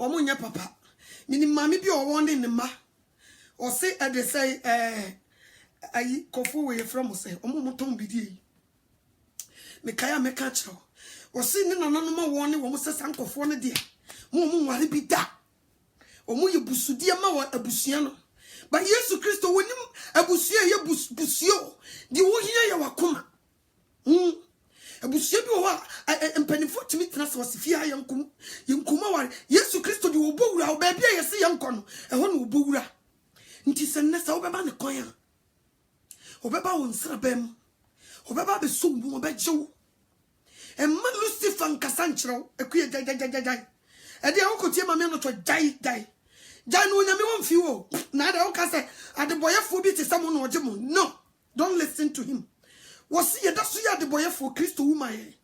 omunya papa mini mami bi o won ne ma o say e dey say ayi kofu we from say omumoton bidie me kaya me ka chiro o say ne nananom ma won ne wo say sankofo ne de mo nware bi da omu ye busudie ma wo abusua no but Yesu Kristo wonim abusua ye busio di wo hia ye wakoma abusua bi wo empanifo timi tena se wasifia yenkuma ware Yesu Kristo di wo bowura wo ba bia ye se yenko no eho no wo bowura nti se ne sa wo beba ne kon ya wo beba wo nsra bam wo beba be sombu wo be jewo emma Lucifer nkasa nkyerɛw akuye jai ede wo kotie ma me no to jai no nyame won fi wo na da wo ka se adeboyefo bi te samo no oje mo no don't listen to him was ye da so ya adeboyefo Kristo wu maye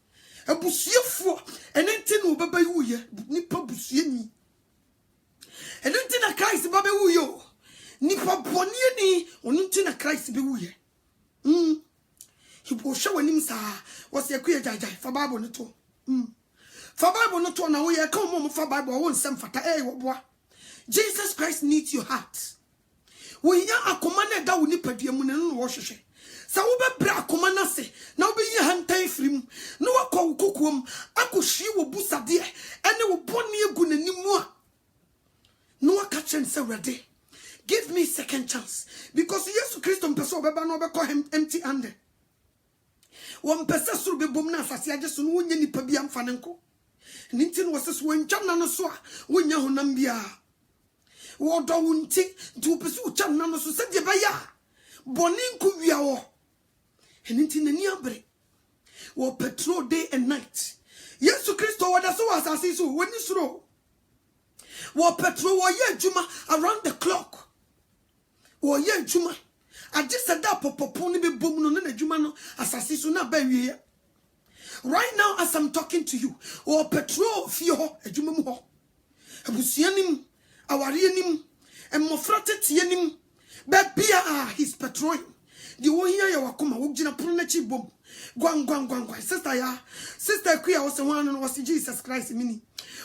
abusuefo enenti no baba yu ye nipa busueni enenti na Christ baba wu yo nipa boni ni onenti na Christ be wu ye hibo hwe wanim sa was ye kuye jai fa bible no to fa bible no to na wo ye ka mo fa bible wo nsem fata wo boa Jesus Christ needs your heart. When you are commanded that we need to mu no wo hwehwe. Sa wo be bra akoma na se na wo be yi hantan firim. No akọ kokom akohwie wo busade ene wo boni egu nanimu a. No aka chen se wrede. Give me second chance because Jesus Christ mpese obeba no obekọ him empty handed. Wo mpese suru be bom na asase age so no wonya nipa bia mfa ne nko. Ninti no wose so wantwa na no so a wonya honam bia. Wodo wunti nti pese ucham na no so se de baya boni nku wia wo eninti nani abre wo patrol day and night Yesu Kristo wada so asase so woni suro wo patrol wo ye adwuma around the clock wo ye adwuma age se da popopo ni be bom no na adwuma no asase so na ba wie right now as I'm talking to you wo patrol fie ho adwuma mu ho abusuanim awarianim emofrate tienim bebia he's patrolling the one here ya wakoma wogina pono na chi bom gwang sister kuya was one no was Jesus Christ mini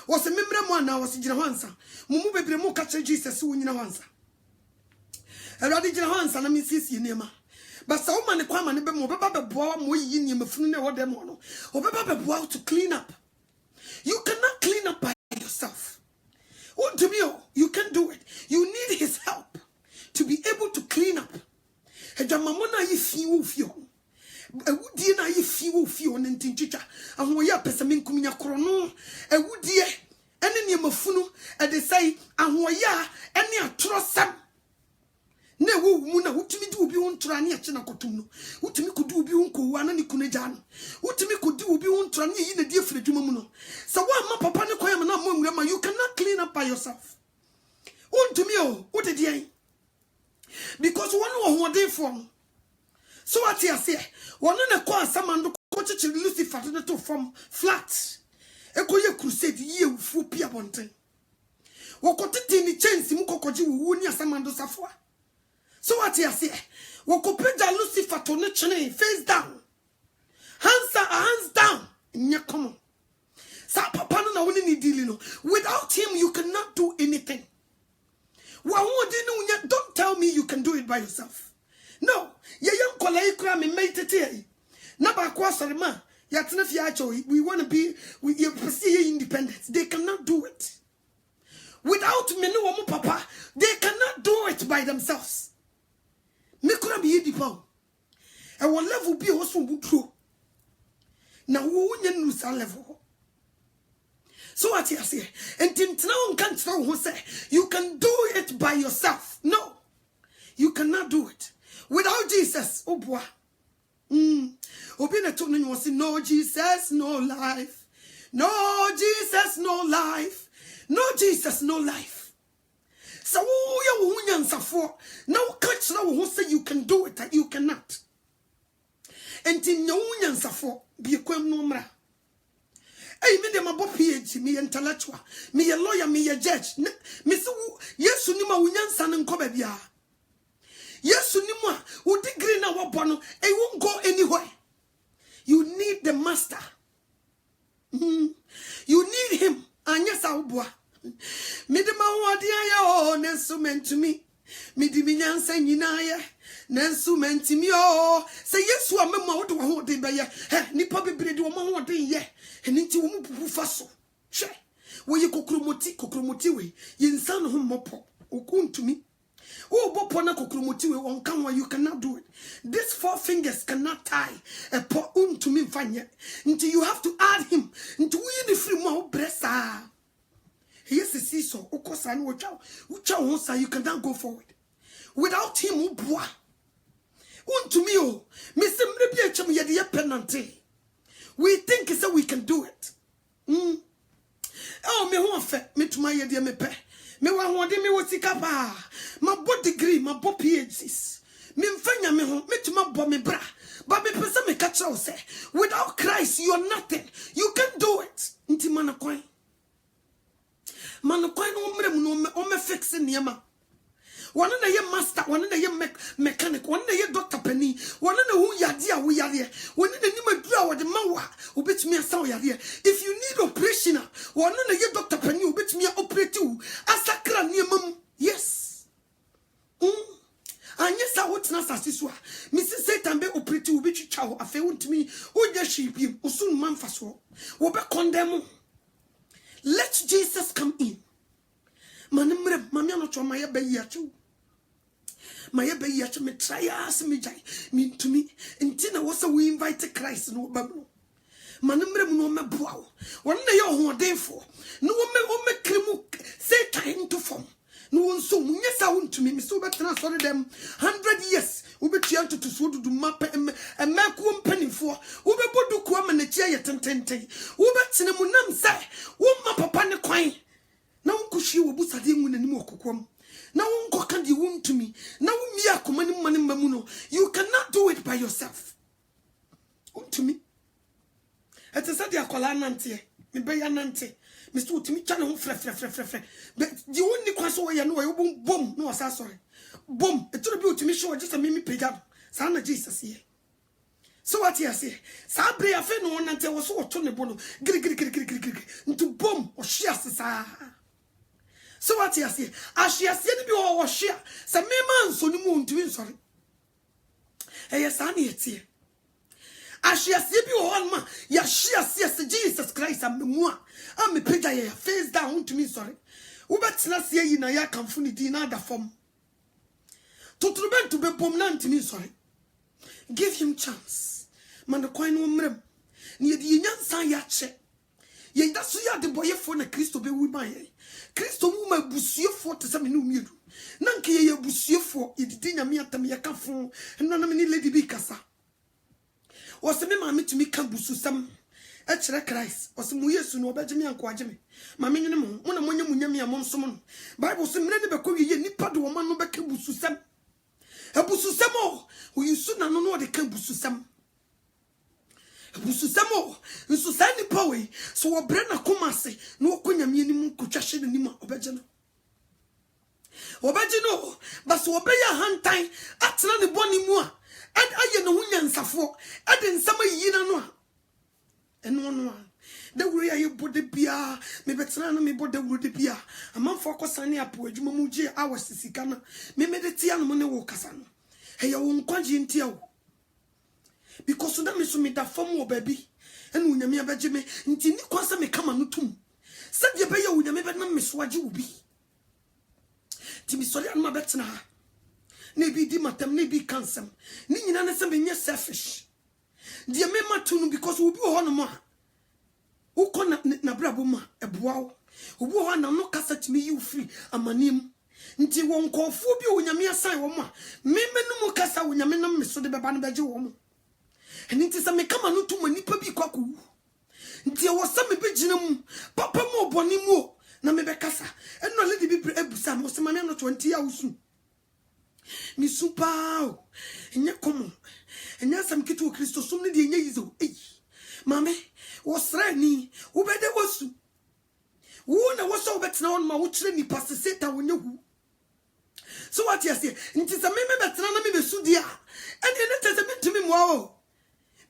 was memre mo na was gina hansa mumu bebre mu ka che Jesus wo nyina hansa erade gina hansa na mi sisi nema but sa wo mane kwa mane be mo beba beboa mo yi ni mafunu na wo dem no obeba beboa to clean up. You cannot clean up by yourself. You can do it. You need his help to be able to clean up. Ejamamona yi fio. Ewudie na yi fio nentinchicha. Ahoya pesamin kuminya krono. Ewudie ene ne mafunu e de say ahoya ene atrosam. Ne wo mu na wutimi di obi wontra ne ache na kotum no. Wutimi kodi obi wonko ana ne kunaja no. Wutimi kodi obi wontra ne yi na die fredwuma mu no. So wa ma papa ne koyam na mo ma you cannot clean up by yourself. Untumi o udedie. Because one wo hoden form. So what you say? One na ko asamando ko chichi Lucifer to form flat. Ekoye crusade ye ufu pia bonten. Wokotete ni chance mu kokoji wu ni asamando safwa. So what you say? Wokopeja Lucifer to ne chene face down. Hands down. Nya come on. Sa papa no na woni ni dealing no. Without him you cannot do anything. Don't tell me you can do it by yourself. No. We want to be independent. They cannot do it. Without me, no papa, they cannot do it by themselves. Me could be independent. And one level be also true. Now, who level? So what you say? And you can do it by yourself. No, you cannot do it without Jesus. Oh boy. No Jesus, no life. No Jesus, no life. No Jesus, no life. So now catch now who say you can do it that you cannot. And in your be a quem nomra. Hey, me dem abo PhD, me intellectual, me a lawyer, me a judge. Me so yes unima unyansa ne nko bia. Yes unima u degree na wabono, it won't go anywhere. You need the master. You need him. Anya sa ubwa. Midima wadia nensu mentumi. Midimi nyansa nyina ye. Nensu mentimi o. Say Yesu amema wo de wo de be ye. Nipa bebre de wo ma ho de ye. Eni nti wo mu pupu faso. Hwe. Wo ye kokromoti we. Ye nsan ho mopo. Okuntumi. Oh, Bopona kokromoti we won kan you cannot do it. These 4 fingers cannot tie a po to me fanya. Until you have to add him. Until we the free more bressa. Yes, see so. Okosan ucha you cannot go forward. Without him, ubwa. To me, oh, Mr. Mrebiacham Yadia penalty. We think so we can do it. Oh, me won't fet me to my yadia me pe. Me wa me wasika pa. My bo degree, my bo PhDs. Me mfanya me ho, me to my bo me bra. But me person me catch out say, without Christ you are nothing. You can do it. Nti manakwan. Manakwan no mre mu no me fix niema. One na ye master, one na ye mechanic, one na ye doctor penny, one na who yadia we yade. One na ni madura wo de mawa, obetumi asa wo yade. If you need operation, one na ye doctor penny obetumi operate you. Asakra niemam. Yes. Anya sa wotna sasiswa. Mrs. Satan be operate you be chichawo afa wontumi wo ja shipim osun manfaso. Wo be condemn. Let Jesus come in. Manimre mamia no choma ye be yachu. My baby, me try as me jai, mean to me, and Tina was a we invited Christ no babu. Manumre no me bow. One day you're therefore. No one me crimu say time to form. No one so yes, I want to me, Mr. Better sorry them 100 years. Ube chianto to so do map and make 1 penny for Ube bodu kwam and a chair 10. Ube cinemunam say, ma papa ne quine. Now kushi ubusa dim when any more coquam. Now unko you womb to me. Now me a commanding money mamuno. You cannot do it by yourself. To me. At a Sadia Colanante, me bay anante. Mr. Timmy Channel fre. But the only question where you know boom, no, sorry. Boom, a tribute to me show just a mimi page up. Sana Jesus here. So what you say? Sabre a fen one until was so Tony Bono. Grig into boom or shears. So what you say? As she has seen me or share. Some man so the moon to win, sorry. Yes, I need it here. As she has seen me or man, yes, Jesus Christ, I'm the moi. I'm a page face down to me, sorry. Ubert's not see in a yak and funny dinner form. To be bomb to me, sorry. Give him chance. Man, the coin won't rem. Near the young son yache. Ye, that's why the boy for the Christo be with my Christo woman bussier for to some new mudu. Nanke ye bussier for it dinner me at me a cafu and none of many lady bicassa. Was the mammy to me come busu some extra Christ or some years to know about Jimmy and Quajimi. My minimum, one among you, among someone. Bible some ready because ye nipper to a man no back busu some. A busu some who you soon know the can busu some. Bususamo, Susani Powe, so a Brenna Comase, no Quina minimum Kuchashi Nima Obejano. Obejano, but so obey a hand time, at the bonny moi, and I know Winyan Safo, and in summer Yina. And one. The way I put the Pia, me betrana me bought the wood Pia, a man for Cosania Poe, Jumuji, hours to Sicana, me meditian money walkasano. Hey, you won't quanji in Tio. Because so that me so me that form baby, and when you me abaje me, nti ni kwasa me kama no tum. Said ye be ye when me be na me soaje obi. Ti mi sori an ma betena ha. Na bi di matam na bi kansam. Ni nyina na se me nye selfish. Die me matu no because obi ho no mo a. Wo ko na brabo ma eboa wo. Obi ho na no kasa ti me you free amanim. Nti won konfo bi onyame asan wo mo a. Me no mo kasa onyame na me so de beba no beje wo mo. And it is a mekama no to many papi kwaku. There was some bejinum, papa mo bonimo, na mebekasa, and no lady be ebusam was a man of 20 years. Miss Supao, and yet come, and yes, some kito Christo soon the years of age. Mammy was rani, who better was. Who was so better on my watch me pass the set when you. So what you say, it is a member that's not me the Sudia, and it is a bit to me wow.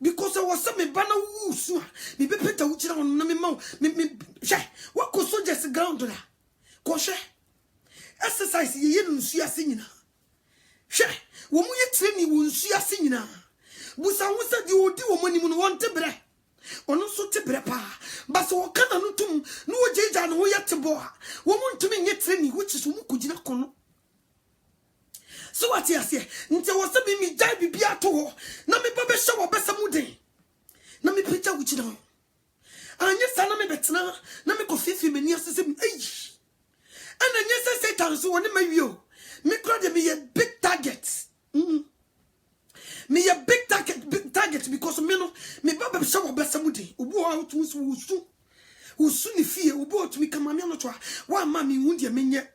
Because I was some banner woos, me be better which on me mouth, me, what could so just ground to that? Koshe. Exercise ye nsuya sinyina. Hwe, wo mu ye training wo nsuya sinyina. Busa wo se di odi wo mani mu no won tebre. Ono so tebre pa. Ba so wo kana no tum, no wo jeja no wo ye tebo a. Wo mu ntumi nye training which is wo mu kugina kono. So what you say? Nti wo se bi mi jai bibia to ho. Na me ba be hye wo besa mu den. Na me preacher wuchi na. Anya sana me betena na me kofifi mani asese mi. And then yes, Satan so one my view. Me crowd me a big target. Me a big target because me no me baba show best samudi. Ubu out to usu ni fear ubu to me come me no twa. Wa mami wundi menye.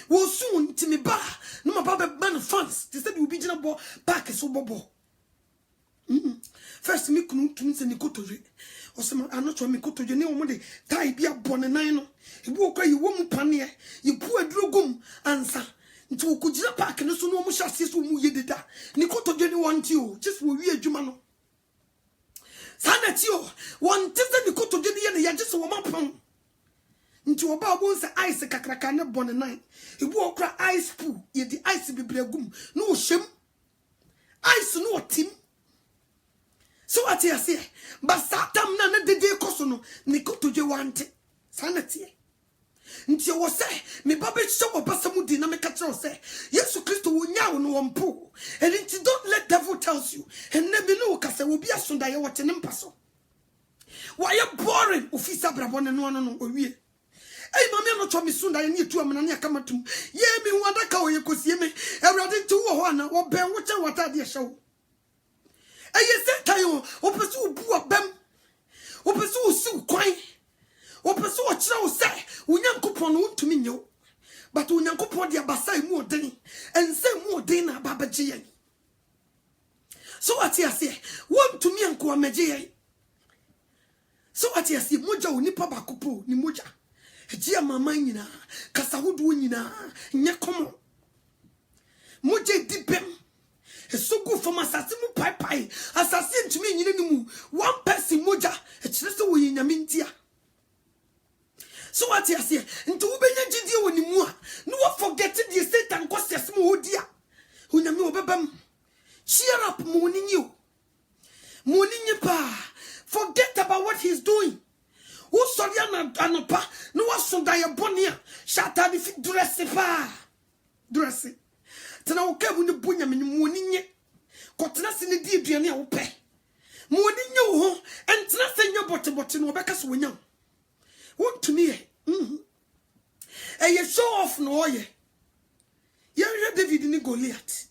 Wo soon to me ba no my baba man fans. They said we be jina bo back so bobo. First me kunu to me se ni kotoje. Osema anocho me kotoje ne omo de tai bia bone nan no. Ibu okwa yi wo mu pane yi pu adrogum ansa nti okujira park no so no mu hyase so mu yededa ni kotoje ni wanti o just wo wi adwuma no sana ti o wanti se ni kotoje ni ye ne yaje so wo mapon nti oba obo nsa ice kakraka ne bone nan ibu okra ice pool ye di ice bibregum no hyem ice no otim so what you say but satam na dede koso no ni kotoje wanti sana ti nti wo se me baba hye wo basamu di na me ka kire wo se Yesu Kristo wo nya wo no wompo and nti don't let devil tells you and ne me no ka se wo bia sonda ye wo te ne mpaso why boring ofisa brabo ne no no owie ei mama no twa me sonda ye ne tu amana ne akamatum ye mi hu adaka wo ye kosie me ewrade tu wo ho ana wo ben wo che wata de hye wo eye se tayo wo pesu wo bu abam wo pesu wo si kwan Opeso ochira wo say unyankopon no ntumi nyew but unyankopon dia basai mu odeni ense mu odeni na babaje yen so what you say won tumi anko amaje yen so what you say moja onipa bakopo ni moja egia mama nyina kasa hodo nyina nyakomo moja dipem esogu from asase mu pai asase ntumi nyina ni mu one person moja e kire se wo yenyamintia. So what you say? Into ubenya jidi woni mu a no forget the Satan cause mo odia. Unyame obebam. Cheer up moninyo. Moninye pa. Forget about what he's doing. Who sorry anopa no waso da ye bonia. Shata di fit dress pa. Dress. Tena wo ka bu ne bonya me moninye. Kotena se ne di aduane a wo pe. Moninye wo ho entena se nya bote no obeka so wonya. What to me? A show off no ye. Young David ni Goliath.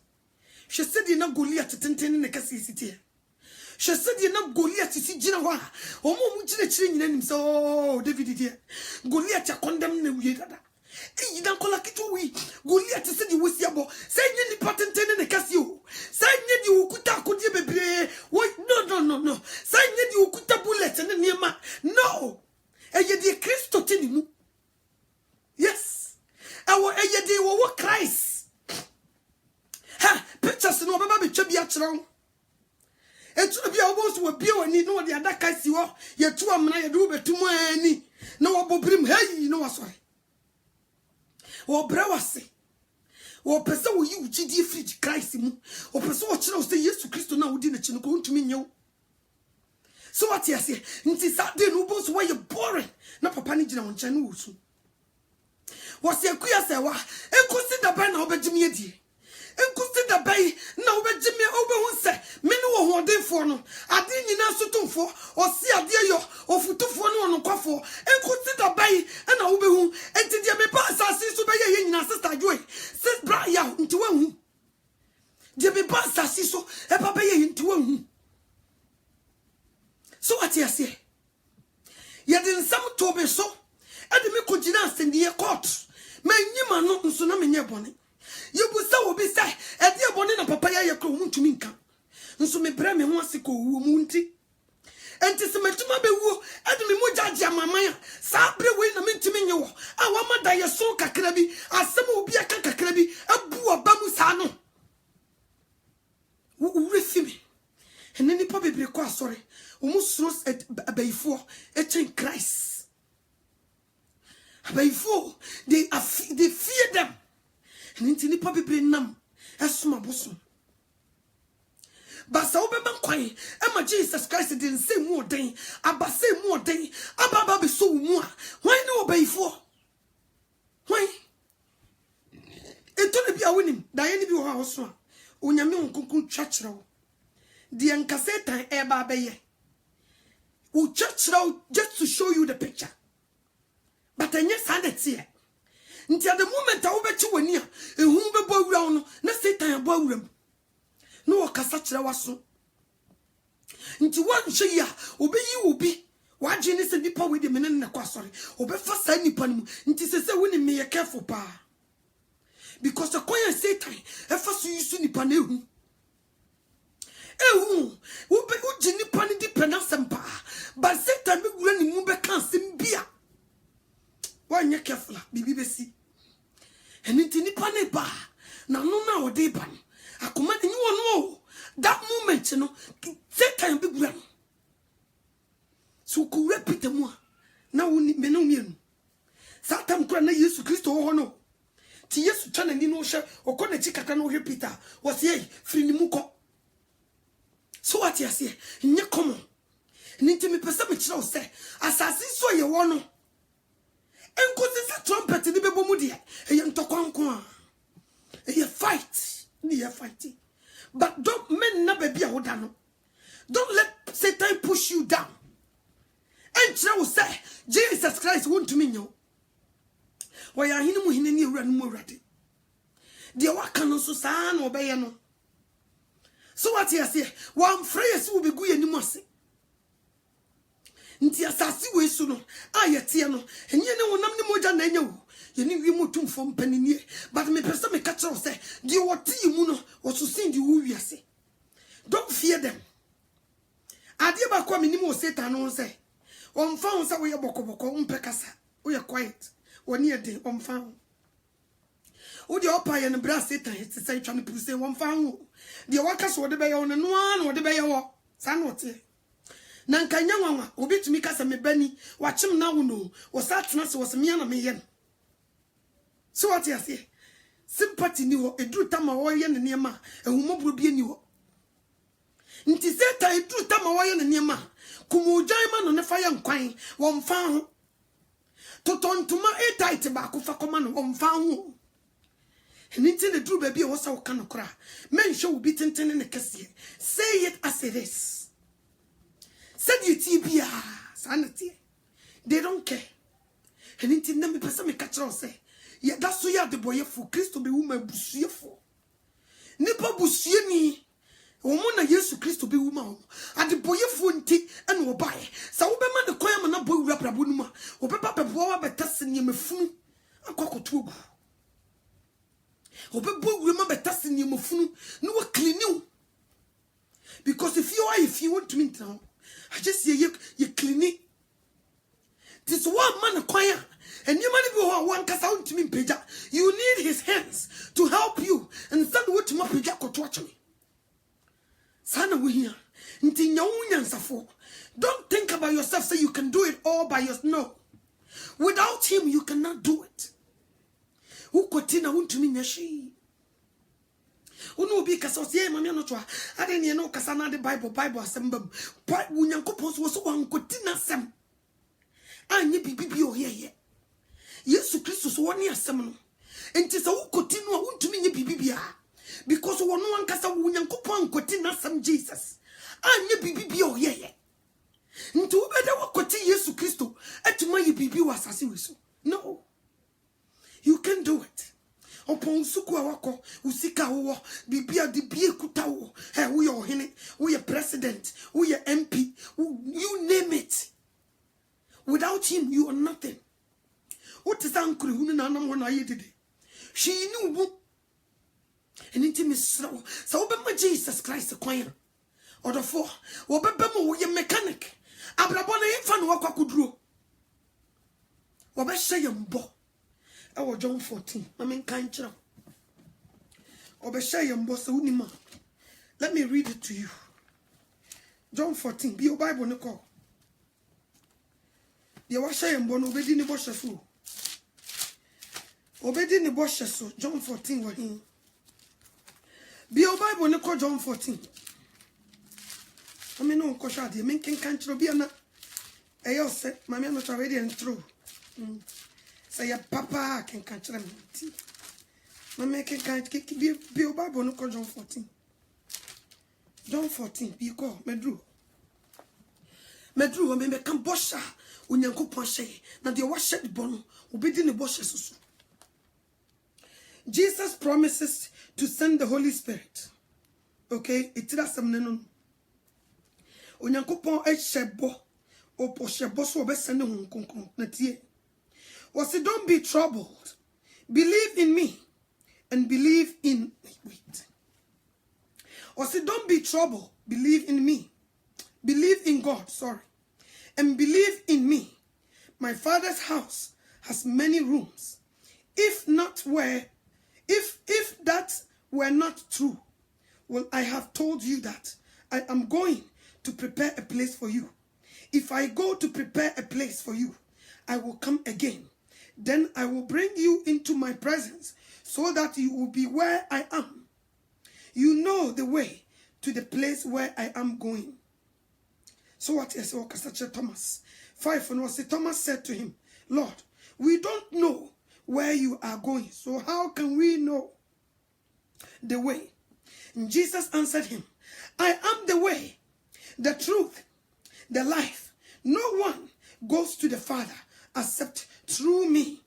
She said you not Goliath tenten in the city. She said you not Goliath to see Jina. Or more children in him so David dear. Goliath condemned the weird. You don't call a kit we. Goliath said you was yabo. Say you patent in the casio. Say you could you be. What? No. Say you could a bullet and near ma. No. Eye di Kristo tini mu. Yes. Awo eye di wo Christ. Ha, pictures no baba be twa bia kire wo. Etu bia wo so bia wani no de adaka si wo. Ye tu amna ye do betum ani. Na wo bobrim hey no wasore. Wo bra wase. Wo pese wo yi ugidi free Christ mu. Wo pese wo kire wo se Yesu Kristo na wo di na chi no ko ntumi nyew. So what you say? Nti Saturday no boss why you boring. Na papa ni gina won chanu wusu. Was ye kuya se wa enkosi da ba na obejimi edi. Enkosi da ba na obejimi obehu se me no wo hodenfo no. Ade nyina sotomfo osi ade yo ofutufo no no kwafo. Enkosi da ba na obehu enti de me pa asase so be ye nyina sister joy. Sis bra ya nti wahu. De me pa asase so e pa be ye nti wahu. So what you say? You didn't some to be so. And the Mikojina send the court. My Nima no tsunami near bonnet. You will so be say, and dear bonnet and papaya ya crown to minka. And so me brame once a go munti. And tis a matuma be woo, and me moja mamaya. Sabre win a mintiminyo. I want my dia so kakrabi, as some will be a kakakrabi, a bua bamusano. Who receive me? And then the probably require sorry. Almost rose at before a chain Christ. Before they fear them. And into the puppy brain numb as small bosom. But so be man Emma Jesus Christ didn't say more day. Abba say more day. Abba be so more. Why no before? Why? It don't be a winning. Diane be house one. Unyami unkunkun church row. The Ancaseta eba beye. U church row just to show you the picture. But I yes had it here. Until the moment I will bet you when near a whom be boy round, no Satan a boy room. No Cassatra was so. Into one share, obey you will be. Why genius and nipper with the men in the quassory, obey first any panum, until say winning me a careful pa. Because the choir Satan, a first you soon nipanu. Who be Jenny Panny dependence and pa, but Satan be running mumbe can't sim beer. Why you careful, BBC? And it's in the bar. Now, day ban. I command you know that moment, you know, Satan be grand. So could repeat the more. Now we need men. Satan grana Jesus Christ or no. T.S. Chan and Dinosha or Connetica can repeat was ye free muko. So what you say, in your common. And into me perception say, assassin saw your one. And causes a trumpet in the Bebomudia, a young Tokonqua. A fight, near fighting. But don't men never be a hodano. Don't let Satan push you down. And I will say, Jesus Christ won't mean you. Why are you in any run more ready? The Wakano Susan or Bayano. So what you say, one phrase will be good anymore. Nti asasi we su no ayetie no enye ne wonam ne moja na enye wo ye ne wi motum fom panini but me pese me catch us say de wote yimu no wosusin de wo wiase. Don't fear them. Ade ba kwa me nim o Satan no say omfa ho say we bokoboko umpekasa we quiet woni e den omfa ho wo de opa ye ne bra Satan it say twa me puse omfa ho de waka so de be ye wo no no de be ye wo sa no te Nankanya nwanwa obetumi kasa me bani wachim na wo no wo satena se wo se me na me yen. So what you say? Sympathy ni wo edru tama wo ye ne niema ehumobro bi ni wo. Nti Satan edru tama wo ye ne niema kumugyan ma no ne fa ye nkwan wo mfa ho. Totontuma etight ba ko fa koma no wo mfa ho. Nti ne dru ba bi wo sa wo kan kora. Men show wo bi tenten ne kese. Say it as it is. Said you tibia sanity. They don't care. And it in them person me catch say. Yeah, that's so ya the boy for Christo be woman busuye for. Nipa busuye ni. Woman na Yesu Christo be woman. At the boy for nti and wo buy. Sa wo be man the koya man boy rap rabu numa. Wo be papa boy be tasin ye me funu. Akwakoto ogu. Wo be boy man be tasin ye me funu. No wa clean you. Because if you want to meet now, I just say you clean it. This one man acquire, and you money be one cast out to me, Peja. You need his hands to help you, and son what my Peja could watch me. Son, we here. Don't think about yourself, say you can do it all by yourself. No. Without him, you cannot do it. Who continue want to me, she? Uno be kasosie mami no twa ade ne no kasa na de bible asembam pa unyankopon so wan kotina sem anye bibibi o ye Yesu Kristo so woni asem no enti se wo kotinu a untumi nye bibibi a because wo no wan kasa unyankopon kotina sem Jesus anye bibibi o ye nti wo beda wo koti Yesu Kristo atuma ye bibi wa asase we so no, you can do it. Upon suku awako usika wo bibia de bie kuta wo wo your hene wo your president wo your MP you name it. Without him you are nothing. What is ankuru hunu na nam ho na yedede she ni wo enti misro so wo be Jesus Christ kwan odofo wo be mo wo ye mechanic abrabo na imfa no wakwaduro wo be hye yembo. John 14. Let me read it to you. John 14. Be your Bible, Nicole. The washer and bono, be didn't wash a fool. Obedi ne bo so John 14 wa hin. Be your Bible ne ko John 14. I mean no ko sha de men ken kan chiro bia na. Eyo se mama no twa ready and through. Say ya papa ken kan chiro me. Mama ken kan be your Bible no ko John 14. John 14 be ko medru o me kan bosha onyankopon hye na de wa hye de bono obedi ne bosha susu. Jesus promises to send the Holy Spirit. Okay, itira samne no. Onyankopon ehye opo hye bo so obesene hu konkon na tie. Was it don't be troubled. Believe in me and believe in Was it don't be troubled. Believe in me. Believe in God, sorry. And believe in me. My Father's house has many rooms. If that were not true, well, I have told you that I am going to prepare a place for you. If I go to prepare a place for you, I will come again. Then I will bring you into my presence so that you will be where I am. You know the way to the place where I am going. So what is Thomas? 5 and was Thomas said to him, Lord, we don't know where you are going, so how can we know the way? And Jesus answered him, I am the way, the truth, the life. No one goes to the Father except through me.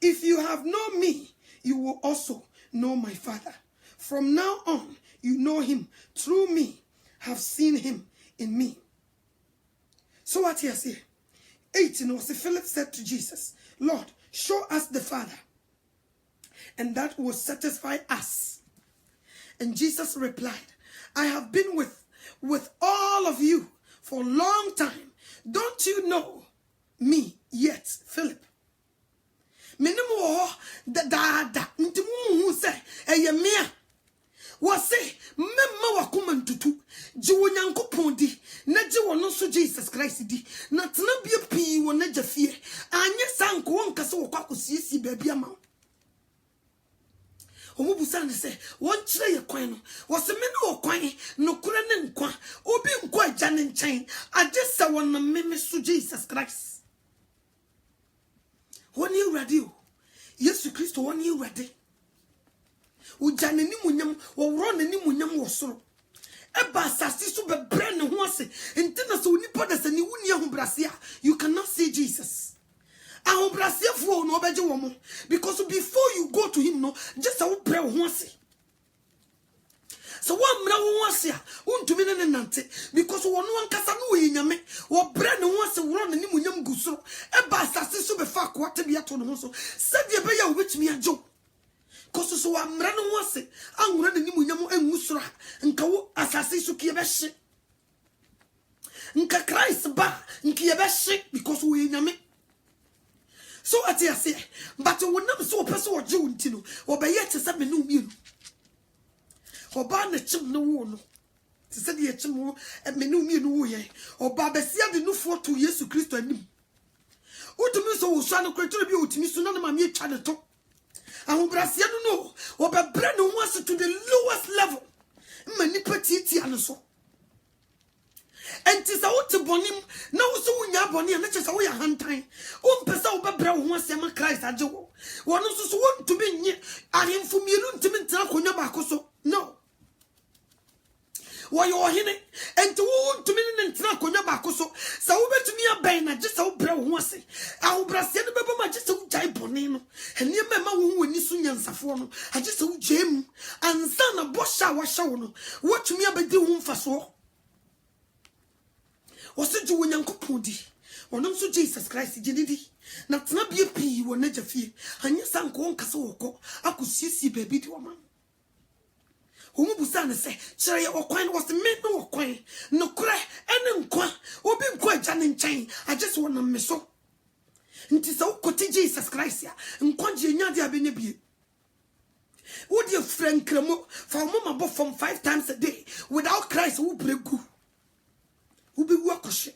If you have known me, you will also know my Father. From now on, you know him through me, have seen him in me. So what he has here? 18 was Philip said to Jesus, Lord, show us the Father, and that will satisfy us. And Jesus replied, I have been with all of you for a long time. Don't you know me yet, Philip? Minimo da ntimu say eyemia wase memma wakoma ntutu ji wonyankopon di na ji wono so Jesus Christ di na tena bia pii wo na jafie anye sanko wonka se wo kwakosisi baabi ama omubusa ne se won kire ye kwan no wase me ne wo kwan no kura ne nkwa obi nkwa agya ne nkyɛn agye se won meme so Jesus Christ. Woni radio Yesu Kristo woni urade ujane ni munyam wo woro na ni munyam wo soro eba asasi so bebre ne ho ase entina so onipa da sani wuni ahobrase a you cannot see Jesus. Ahobrase fo no obeje wo mo because before you go to him no just a wo bre wo ho ase. So one mra wo ase a untumi ne nante because wo no ankasa no wo nyame wo bre ne ho ase woro na ni munyam gusoro eba asasi so be fa kwata bia to no so sade be ya wo betumi ajo because so wa mra no ho ase anwura na ni munyam angusoro nka wo asasi so kie be hye nka Christ ba nkie be hye because wo nyame. So at ya say but wo nam so pese wo je unti no wo be ye tese me no mienu oba na chim no wo no ti se de chim wo me no mienu wo ye oba be sia de nufo to Yesu Kristo anim utumi so wo sha no kwetoro bi utumi so na ma me twa ne to ahobrase no oba bre no ho ase to the lowest level mani patiti ano so enti sa wote bonim na wo so wunya boni na chesa wo ya hantan o mpesa wo bebra wo ho ase ma Christ age wo wono so wontumi nye ahemfo mielu ntimi ntra konwa ba akoso no wo yo hene enti wo ntumi ne ntra konwa ba akoso sa wo betumi aban na je sa wo bra wo ho ase ahobrase no beba ma je sa wo jai boni no ene ma wo woni so nyansafo no age sa wo jemu ansa na bosha wa hya wo no wotumi abedi wo mfaso wose ju wonyankopon di wonom so Jesus Christ ginidi na tena bia pii wo na jafie anye sanko nkase woko akosisi baabi di woma homu busa ne se kire ye okwan wose me no okwan no kure ene nkwa obi nkwa agya ne nkyɛn agye so wonam me so nti sa wokoti Jesus Christ ya nkwa gye nya de abenya bie wodi frankramo fa mo mabo from 5 times a day without Christ wo bregu ubi wakoshe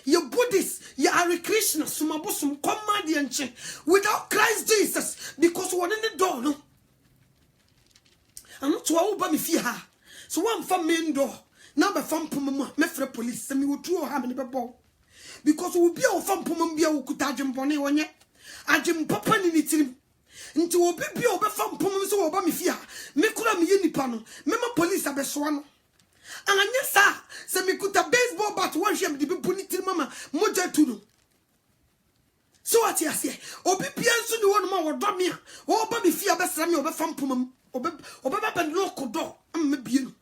Your Buddhists, you are a Krishna, sumabosum, command without Christ Jesus, because one in the door, no. I'm not to all me fear her. So one from main door, now by fam pumma, mefre police, and me will throw her in the ball. Because we be our fam pumma be a kutajum bonnet one yet. I jim papa in it. Into a baby over fam pumma so about me fear. Me kura me yenipano, mema police a beswano. And I sir, say me kuta baseball bat one shame the people need mama moja tuno. So what you say? Obi pianso ni one ma wodo me a. Wo ba me fia be sra me obe fam pomam. Obe ba no kodo am me bie no.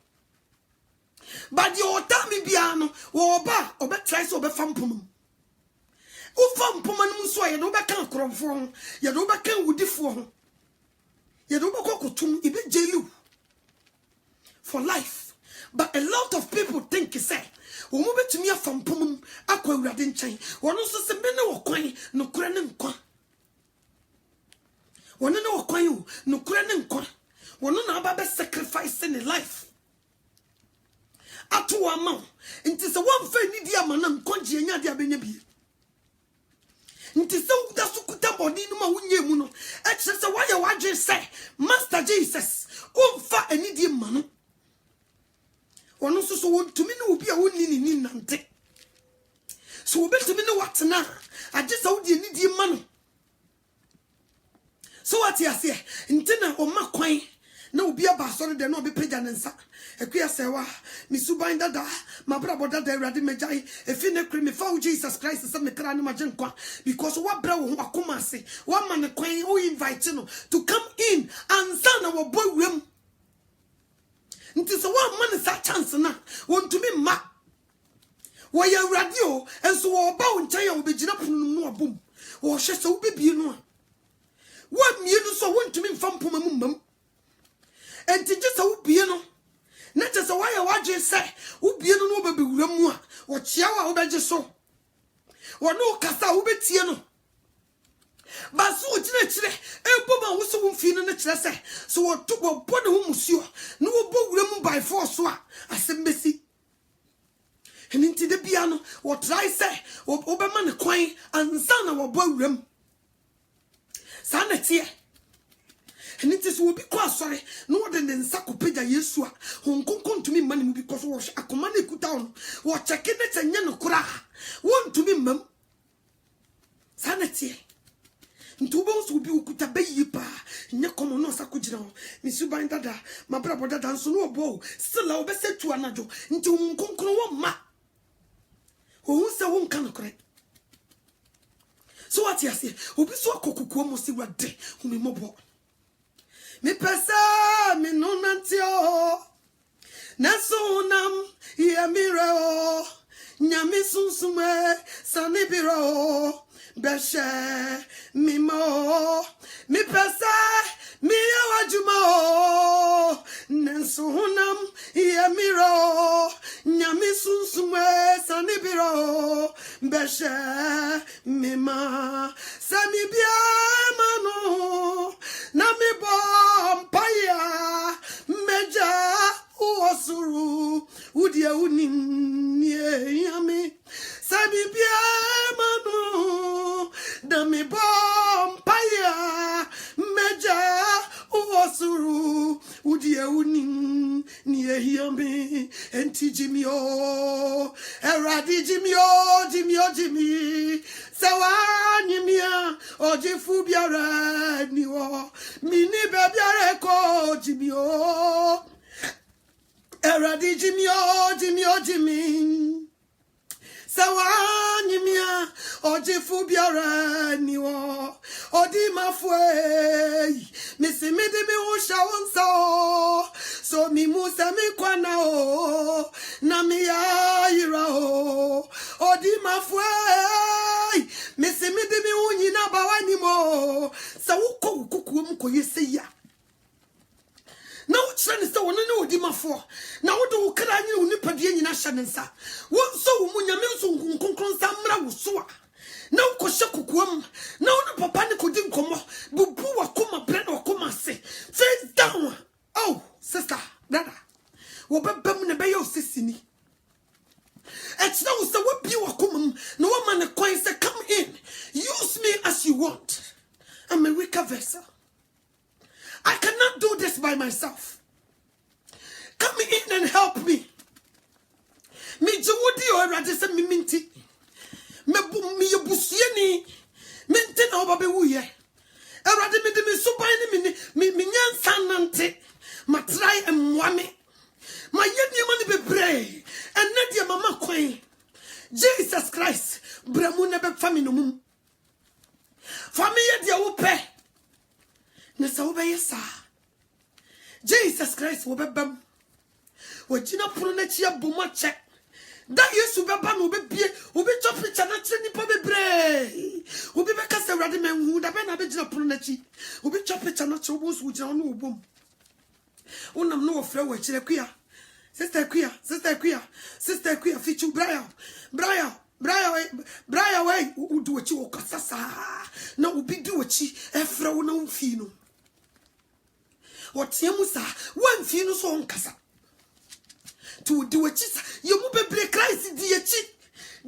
But the ota me bia no, wo ba obe try so obe fam pomam. O fam pomam no so ye no be kan kromfo ho. Ye no be kan wudifo ho. Ye no be kokotum e be jailu for life. But a lot of people think say, "We move to me from Pumum, Aqua Radin chain." One also say, "Men no coin, no craning coin." One no coin, no craning coin. One no about sacrificing a life. At one mount, it is a one fair nidia man and conji and yadia benebi. It is so that's sukuta body no ma muno. Excess a wire waje say, Master Jesus, fa and idiom man. One also so want to me no be a winning in nante. So bet to me no what now. I just out the need man. So what you say? Intena o ma kwan. No be a basori de no be pagan and sa. E kwa sewa. Mi subainda da. Ma brabo da de radi mejai. E fine kri me fa Jesus Christ se me kra no ma kwa. Because what bra wo akoma se. One man kwan o invite no to come in and son our boy wem. Nti so one man is a chance na want to me ma wo ya radio and so wo ba wo nchen ya wo begina punu no abom wo hye so wo bebie no a wo mienu so want to me fam poma mu mam enti je so wo bie no na je so wa ya waje se wo bie no no be bewura mu a wo chia wa wo beje so wo no kasa wo betie no Basu ojina chire ebo ma wo so wo mfi no ne chire se so wo to bo ne ho musuo no wo bo wura mu by force so a asembesi eninti de bia no wo try se wo be ma ne kwan ansa na wo bo wura mu sa na tie eninti so wo bi kwa sori no wo de ne nsa kopega Yesu a honkonkon tumi ma ne mu because wo akoma na ekuta no wo cheke ne tenya no kura wo ntumi mam sa na tie Ntubos will be ukuta beyipa, Nyakomo no sakujino, Miss Ubandada, my brother dance no bow, still I'll be set to another, into Kunko ma. Who say one can correct? So what you say, who be so cocoa must see what day, whom me mobo. Me pesa, me no nantio, Nasonam, here mirror, Nyamisunsume, Sanibiro. Beshe mi mo mi pesa mi awajuma nensunam ye miro nyami sunsumwe sanibiro beshe mi ma sami bia mano na mi bompaya meja uosuru udia unim ye yami sami bia mano na mi bompaya meja uosuru udia unim ye yami enti jimio eradi jimio sawa nyimia ojifu biara niwo mini bebiara ko jimio eradi jimio Sawani mia ojifu biara niwo odi mafwe misi midi mi usha unsa so mi musa mi kwana o na mi ira o odi mafwe misi midi mi unyi na bawani mo sa uko ukuku mko yese ya na wo kyerɛ ne sɛ wo ne odi mafo na wo de wo kra nyine wo nipadua nyina hyɛ ne nsa wo nso wo mu nyame nso nkonkron nsa mmra wo so a na wo kɔhyɛ kokoam na wo ne papa ne kɔdi nkɔmmɔ bubu wakoma brɛ na wakoma ase face down oh sister brother wo bɛbam ne bɛyɛ o sisini ɛkyerɛ wo sɛ wobie wakoma mu I'm a weaker vessel. I cannot do this by myself. Come in and help me. Me jewudi already say me minti. Me yebusieni. Minti na obabe wuye. Already me de me subai ni me nyansa nante. Ma try emwame. Ma yeni mani bebre. And nadia mama kwen. Jesus Christ. Bramu nebe fami no mum. Fami ye dia upe. Nesa ube yesa. Jesus Christ wobebam. Wajina purune chia bumache. Da Yesu beba no bebie. Ube chopi chanache nipa bebre. Ube beka se radi menhu. Da be na be jina purune chi. Ube chopi chanache ubos ujina onu ubom. Unam no ofre wachile kuya. Sister kuya. Fichu Brian way. Udu wachi wakasasa. Na ubidu wachi. Efra una umfino. What Yamusa, one fino so on casa. To do a chisa, you move a break Christ, dear cheat,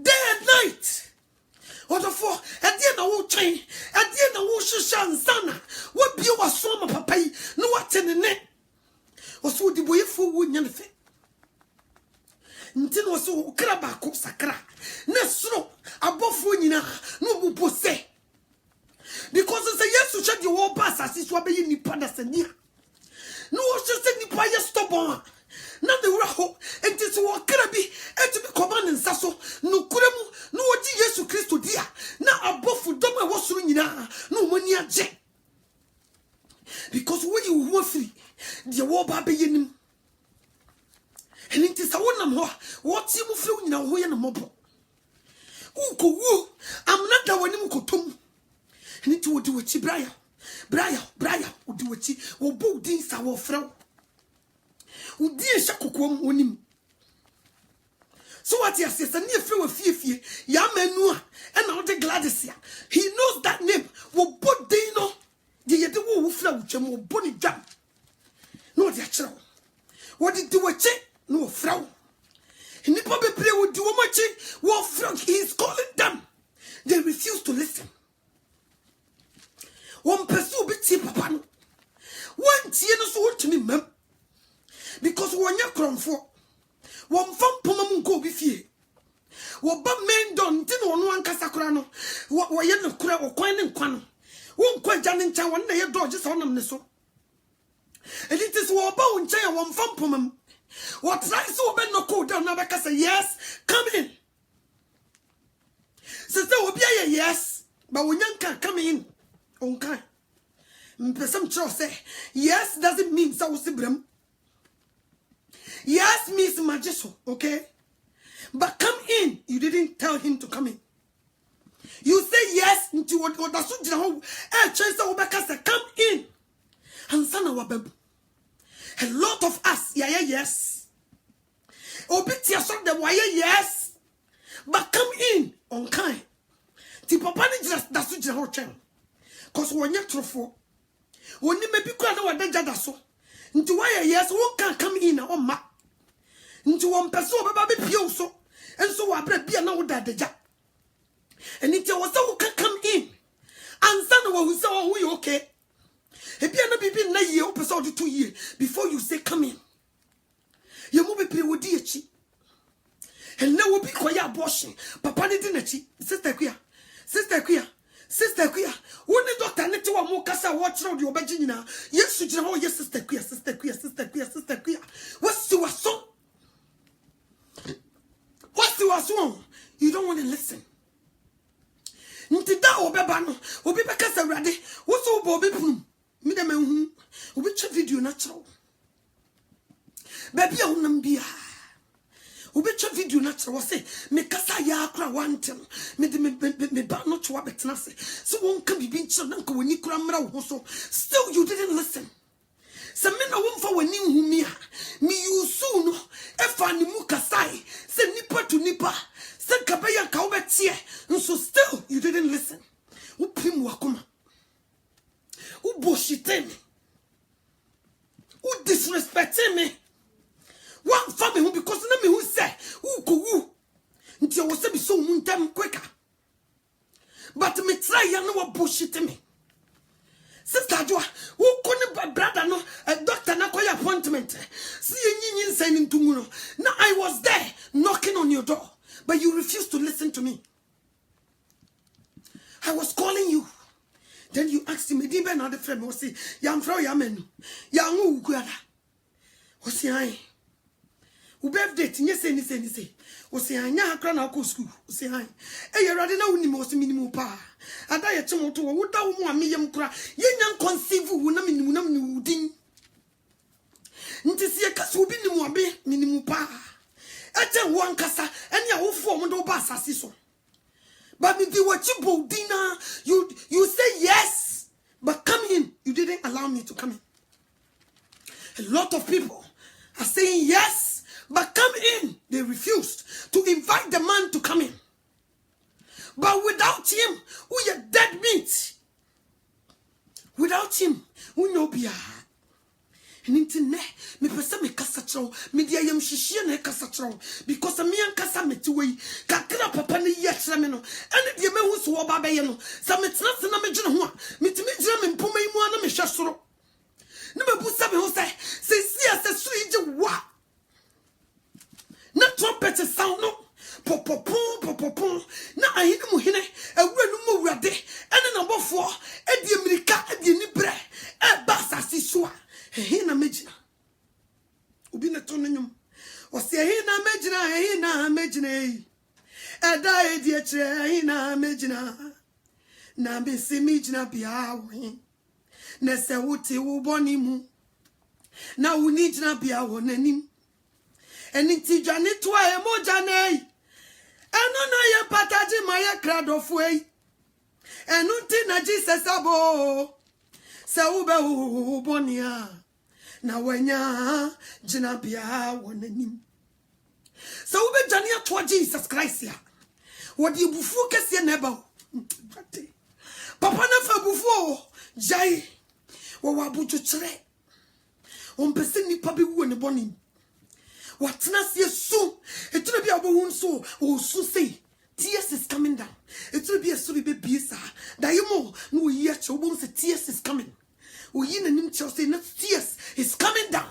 day and night. Or the four, at the end of all train, at the end of all Shan Sana, what be your swamp, papa, no what in the net. Or so the way for wood anything. Until was so crabba cook sacra. Nesro, above winina, no bupo say. Because it's a yes to check your wall pass as it's what be in the Padasania. No, just any prayer stubborn. Not the raho, and it's what could be, and to be commanding Sasso, no kuremu, no what Jesus Christ dear. Now above for Doma was swinging, no money at Jack. Because when you were free, the war baby in him. And it is a one more, what you feel in a way and a mobile. Woo, I'm not the one who could come. And it would do a chibraya. Brian, udu wachi, wobo din sa wo frau. Udi shakokom onim. So what you say, near free fie, ya menua, and all the Gladys. He knows that name. Wobo dino, the yedu wo frau, chemo boni jam. No, dear child. What did do a check? No frau. He probably pray would do much. Wo frau, he is calling them. They refuse to listen. One pursue bit tea papa. One tea no so to me, ma'am. Because one ya crom for one fun pomam go be fie. What but men don't tin one casacrano. What were you no cra or coin and quan? One quite jamming chan one day a dog just on them so. And it is what bone chair one fun pomam. What rice so ben no cold down now say yes, come in. Sister will be a yes, but when young can come in. Okay. Some trust say yes doesn't mean so sibram. Yes means majiso, okay? But come in, you didn't tell him to come in. You say yes into what that's what come in. And son of a lot of us, yes. Obitia so the wire, yes. But come in on kind. The papa just that's what you channel. Cause when you're true, when you may be quite no danger so. Into why yes, one can come in on ma. Into one person baby pioso, and so I break be no danger. And it was so can come in. And son who saw we okay. If you not be na year episode 2 years before you say come in. You move be with DH. And now will be quiet abortion. Papa didn't sister queer. Sister queer, when the doctor net to a mocasa watch round your Virginia. Yes, you know, yes, sister queer. What's to a song? What's to a song? You don't want to listen. Nti da obebano, obi bekasa rade, what's so Bobby Pum? Midam, which video natural. Baby, I will Ubecha video natural say me kasa ya akra wantem me ba no chwa betnase so won kan bibi nchi na nka wani kura mra wo so still you didn't listen se me na won fa wani humi a me yusu no e fa ni mu kasai se nipa to nipa se kabaya ka obetie so still you didn't listen upim wakoma u bullshit me u disrespect me. One family who because na me who say who go who until was be so muntem quicker. But me try ya no bullshit me. Sister Joa, who couldn't brother no a doctor na koy appointment. See yin saying to muno. Now I was there knocking on your door, but you refused to listen to me. I was calling you. Then you asked me, Dibe na the friend was say, Yam fro yamen. Yamu ukwada. Was I? Who birthday tinye say. Was I nya hakra na ko school. Was I? Eh you rather na uni mo se minimum pa. Ada ye chemo to wo da wo mu ameyam kra. Ye nyan conceive wo na minimum na minudin. Nti se ye kasa obi nimu abe minimum pa. Eje wo ankasa ene a wo fo mo do ba asase so. But if you were dinner, you say yes, but come in. You didn't allow me to come in. A lot of people are saying yes, but come in. They refused to invite the man to come in. But without him, we are dead meat. Without him, we no be. Nintine me pesa me kasa chro me dia yam hihie na kasa chro because me an kasa metiwe kakra papa ne ye kire me no ene dia me hu so oba be ye no sa me tena se na me gene ho a metimi gire me mpoma imu na me hwe soro ne me bu sa me ho se se so ije wa na trumpet sound no popopon na ahini mu hine awura no mu wurade ene na bofo e die mirika e die ni bre e ba sasi so a hina mejina obi na to nyum o se hina mejina eda e die kire hina mejina na be se mejina bia wo na se wote wo boni mu na woni jina bia wo nanim eni ti dwane to a emoja nei eno na ye pataji maye kradofo ei enu ti na Jesus abo se wo be wo boni a na wanya jina bia wonanim so we be jania to Jesus Christ ya what the bufu kese na ba papa na fa bufu jai wo wabuju kire on pese nipa bi wo ne boni watna se su etuna bia obo hun so o su say tears is coming down etuna bia so be bisa dayimo no yi che obo se tears is coming. Uyin and him say not tears is coming down.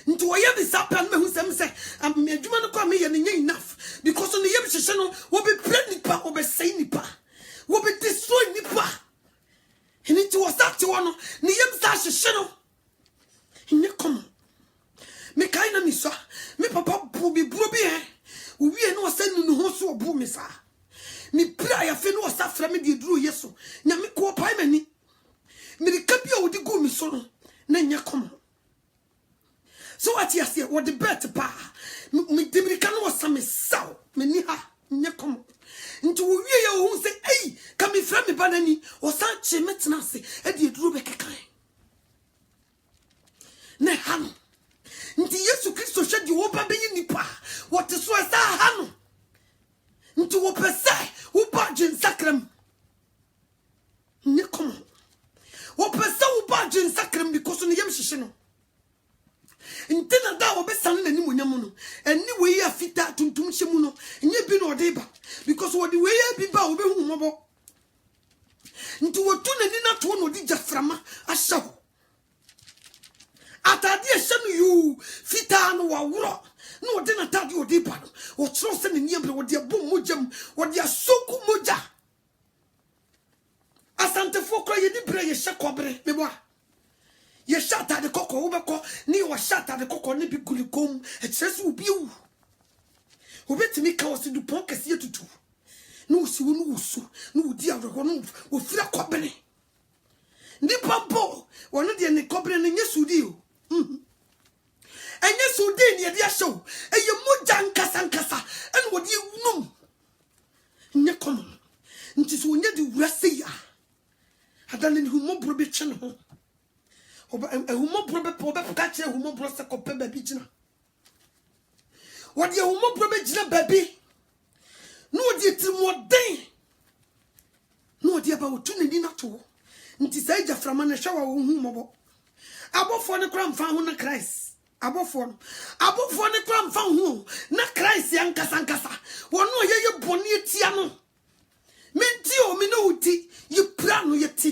Into a year this up and me who say, I'm me no come me enough because on the yem channel will be pregnant pa or be say nipa will be destroyed nipa. And it was that to one ni yem sash channel. In your come me kaina mi so me papa be brobi we no send no ho so obu me sa me prayer fe no sa fra me de duru yeso nya me ko pai mani me kapia odi go mi so no na nya kom so what you say what the bet pa me de me kan was some saw me ni ha nya kom nti wo wie ye wo say ei ka me fra me banani o san che metena se e de duru be kekan ne ha nti Yesu Kristo hwe di wo ba be nipa what so esa ha no nti wo pese wo ba gin sakram ne kom wo pese wo ba gin sakram because no yem hihye no nti na da wo be san na ni monyam no eni we ya fita tuntum hye mu no nye bi no de ba because wo de we ya bi ba wo be hu mobo nti wo tu na ni na to no di jaframa ahye ho atade ehye you fita no wa woro no de na tade o de ba no wo tro se ne niambre wo de bom mojam wo de asoku moja asante fokro ye di bre ye hye kobre me bo ye shata de kokko wo be ko ni wo shata de kokko ne bi gulikom e tresu obi wu obetimi ka wo se du pon kase tutu no si wo no wusu no wudi awro no wo fira kobre ni pampo wo no de ne kobre ne nyesudi o enye sudi ne de ahyew eye moja nkasa en wo de num nye kom nti so onye de wurase ya adane humo bro be tche no oba humo bro be po be ka che humo bro se kope ba bi gina wo de humo bro be gina ba bi no de timoden no de ba otu ne ni na to nti sai jaframa na hwa wo hu mobo abofo ne kra mfa ho na Christ abofo ne kra mfa ho na Christ yankasa wono ye boni etia no menti o mi no uti ye pra no ye ti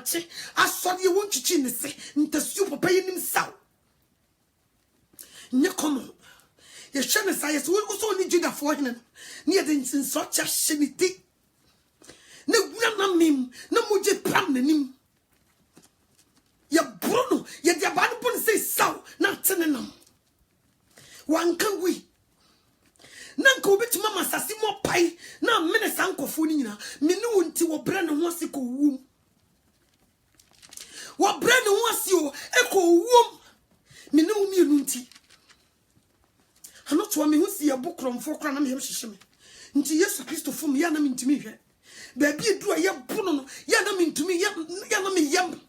mache asori won chichi ne se ntasuo papa yenim saw nye komo ye hwe ne sa yes wo so ni juda fo hene ne ye de nsinso cha hyeniti ne gura na mem na moje pam nanim ya bruno ye dia ba no bon say saw na tene nam wan kan wi nanka obetuma masase mo pai na mene sankofo ni nyina me ne wonti wo bre ne ho ase ko wum wo bre ne ho ase o e ko wum me ne wo mienu nti ano to me ho si ya bokromfo kra na me hyehyehye me nti Yesu Kristo fom ya na me ntimi hwe ba bi edu ya bono no ya na me ntimi ya na me yam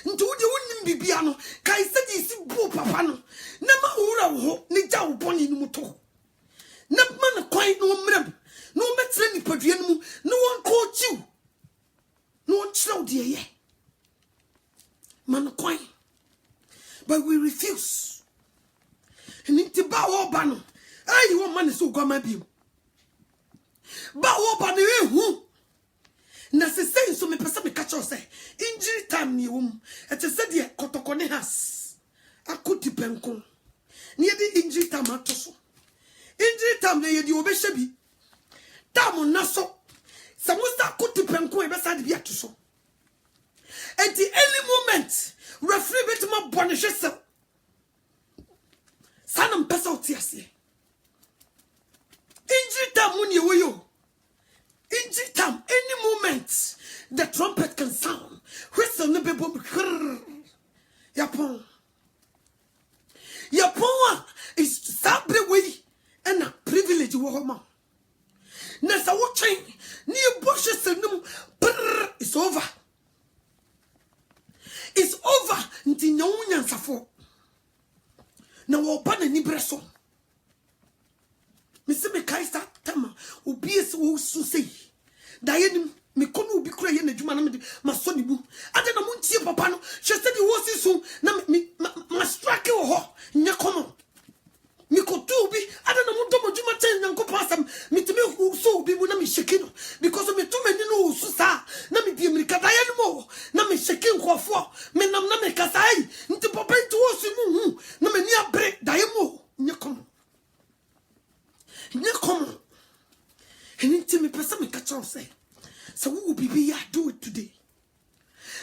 nti wo de wonim bibia no kai se di si bo papa no na ma wura wo ho ne ja wo boni ni muto na man kwai no mrem no metre ni padua no mu no won ko chiu no won chiro de ye man kwai but we refuse and nti ba wo ba no ai wo man so gwama bi ba wo ba no ehu na se say so me pesa me catch us say injury time ni wom et se de kotokone has akoti penko ni de injury time atoso injury time na yedi obehye bi tam na so samusta akoti penko e be sa de bi atoso at the early moment referee bit ma bone hwese sanam pesa otiase injury time ni ewoyo injury time any moment the trumpet can sound whistle ne bebo yapon is sabre we and a privilege wo homa na sa wo twen ni boshe senum it's over nti nyawunya nsafo na wo ba na ni breso me se me kaisa tama obi ese wo su sei da yenim me kono obi kura ye na djuma na me maso ni bu ade na muntie papa no hwe se di wo si su na ma strike wo ho nya komo mi ko tu obi ade na mu domo djuma chen nyanko pasam me timi so obi mu na me sheki no because me to mani no su sa na me di amerika da yenim o na me sheki nkofo me nam na me kasai nti papa nti wo su mu na me ni abre da yemo nya komo and into me person me catch us say so who will be ya do it today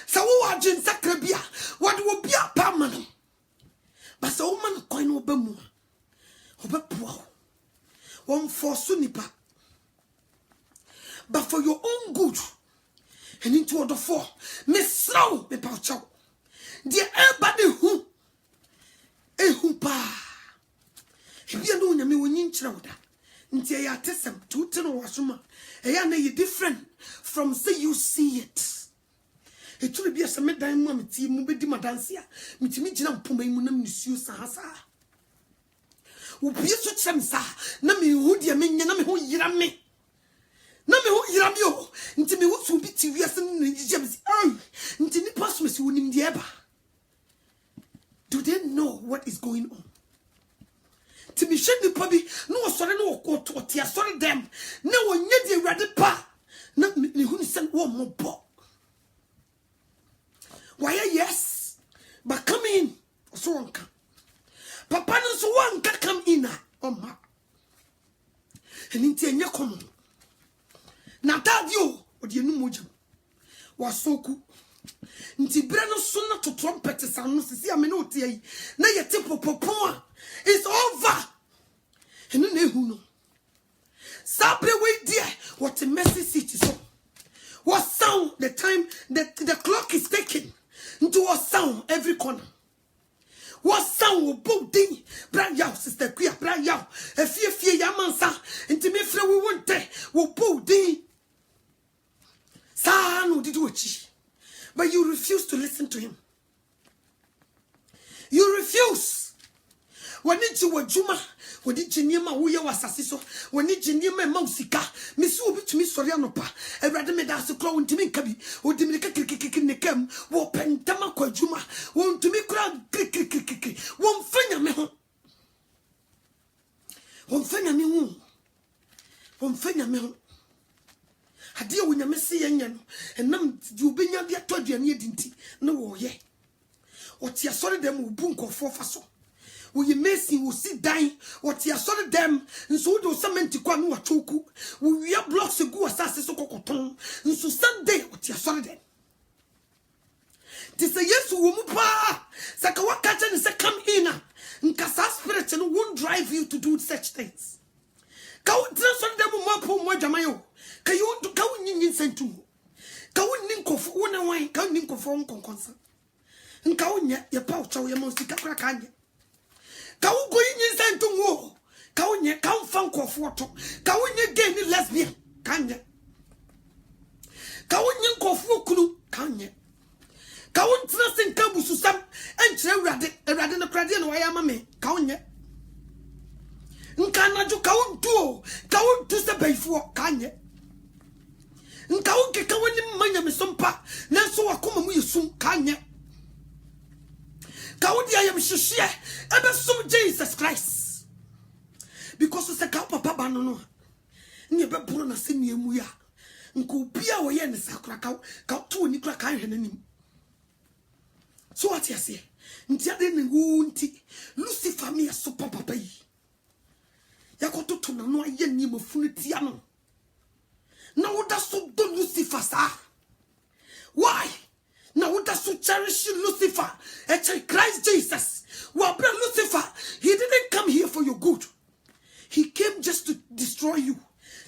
so who are jin sakrabia what will be a permanent but so woman coin obamu obapo one for sunipa but for your own good and into other four me slow me paucho dear everybody who pa if you know nyame wonyin chrawda nti ya tesem tuteno wasuma eya na ye different from say you see it etulu bia se medan mu ameti mu bedi madanse a mitimi gina mpoma mu na mnisuo sahasa obi so chem sa na me hu dia menye na me ho yira me o nti me wo so bi ti wiase na jijam si nti ni pass me si wonim dia eba do they know what is going on to be shed the puppy, no sorry, no court, what ya sorry them. No one yet the ready pa. Not me who sent one more book. Why, yes, but come in, so on come. Papa, no so one can come in, oh ma. And into your common. Now that you, or the new mojam was so cool. Nti brano sona to trumpet sound no see ameno tie na ye tipo popon it's over enu na ehu no sabre we dear what a messy city so what sound the time the clock is ticking into what sound every corner what sound wo bodin bra yaw sister kuya bra yaw efie ya mansa nti me frɛ we wonte wo bodin sa no did wachi. But you refuse to listen to him. You refuse. When it's your juma, when it's Jinima, who you was assiso, when it's Jinima Mousika, Miss Ubi to Miss Sorianopa, a rather made us a crow into me, Kabi, or Dimika Kikikim, or Pentamako Juma, won't to me crowd, won't finger me home. Won't finger me home. Won't finger me home. ade a wonya mese yenya no enam di obenya de ato aduane edinti na wo ye oti asori dem obu nkofo fa so wo ye mesi wo si dan oti asori dem nso wo do cement kwa no wachoku wo wia blocks gu asase so kokoton nso Sunday oti asori dem ti say Yesu wo mu pa saka wakache ni say come in nkasa spirit no won't drive you to do such things ka wo transfer dem mo po mo jamayo ka you do ka wonyin sentu ka wonin kofo wona wan ka wonin kofo nkonkonsa nka wonya ye pa uchawo ye monsika kra kanye ka wo goyin sentu wo ka wonye ka mfa nkofo to ka wonye gay ni lesbian kanye ka wonye nkofo kunu kanye ka won transfer nka bususam enkyere urade no krade no waya mame ka wonye nka naju ka won du se bayfo kanye nka wonke ka woni manya mesompa nanso wakoma mu yesum kanye ka wodi ayam hihye ebe som Jesus Christ because se ka papa ba no ne be buru na se niemu ya nka obia wo ye ne sakura ka to ni kura kan hwe nanim so what you say nti ade ne nti Lucifer me so papa yi yakoto to na no aye ni mafunu tia no na woda so do Lucifer sa why na woda so cherish Lucifer Christ Jesus wa bra Lucifer he didn't come here for your good, he came just to destroy you.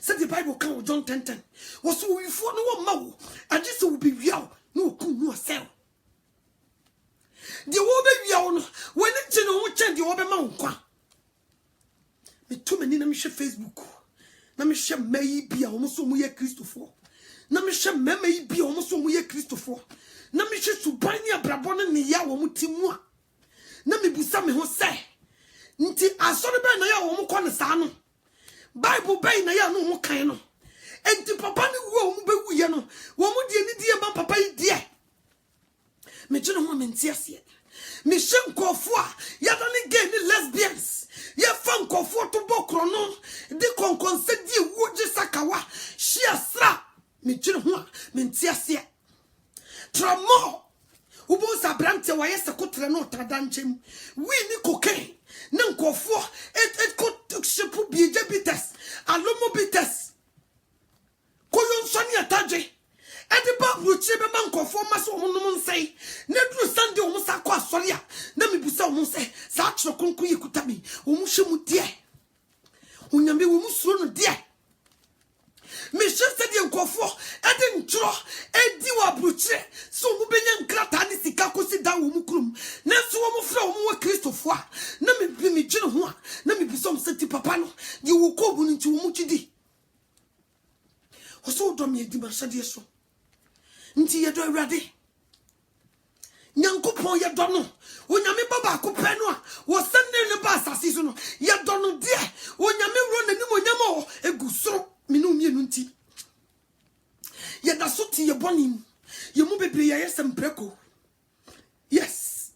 Said the Bible can John 10:10 was so we for no ma wo age so will be wiaw no ku no sell the wo be wiaw no when nti no wo chen the wo be ma wo kwa me to mani na me hwe Facebook na me hwe mai bia wo so mu ye Christopher na me hwe mai bia wo so mu ye Christopher na me hwe suban ni abrabo no ne ya wo mu timu a na me busa me ho se nti asori be na ya wo mu ko ne sa no Bible be na ya no mu kan no enti papa ni wo mu be wuye no wo mu die ni die ba papa yi die me gye no ho menti ase me hwe nkofo a ya da ni gay ni lesbians ya fa nkofo to bokro no di konkonse di wo gye sakawa hia sra me gye no ho menti ase tramo ubo sabrante wa yesa kotre no tadanchem wi ni cocaine na nkofo et ko shepu bieje bites alomo bites koyon soni ataje edi ba bruchi be man nkofo maso omunum nsei na duru Sunday omu sakọ asori a na mebusa omu se sa achro konkun yekuta mi omu hwemu die onyame omu suro no die me shese de nkofo edi ntro edi wa bruchi so mu benya nkrata ni sika kosi da wo mu krum na so wo mu fra wo mu wa Kristofo a na me bi me gine ho a na me bisom seti papa no ye wo ko bu nti wo mu twidi oso do me edi ma shade so nti ye do awrade nyankopon ye do no onyame baba ko pe no a wo sende ne ba asase so no ye do no de onyame wro nanim onyame egusoro minu mienu nti ye da so ti ye bonim ye mu bebre ye sempreko yes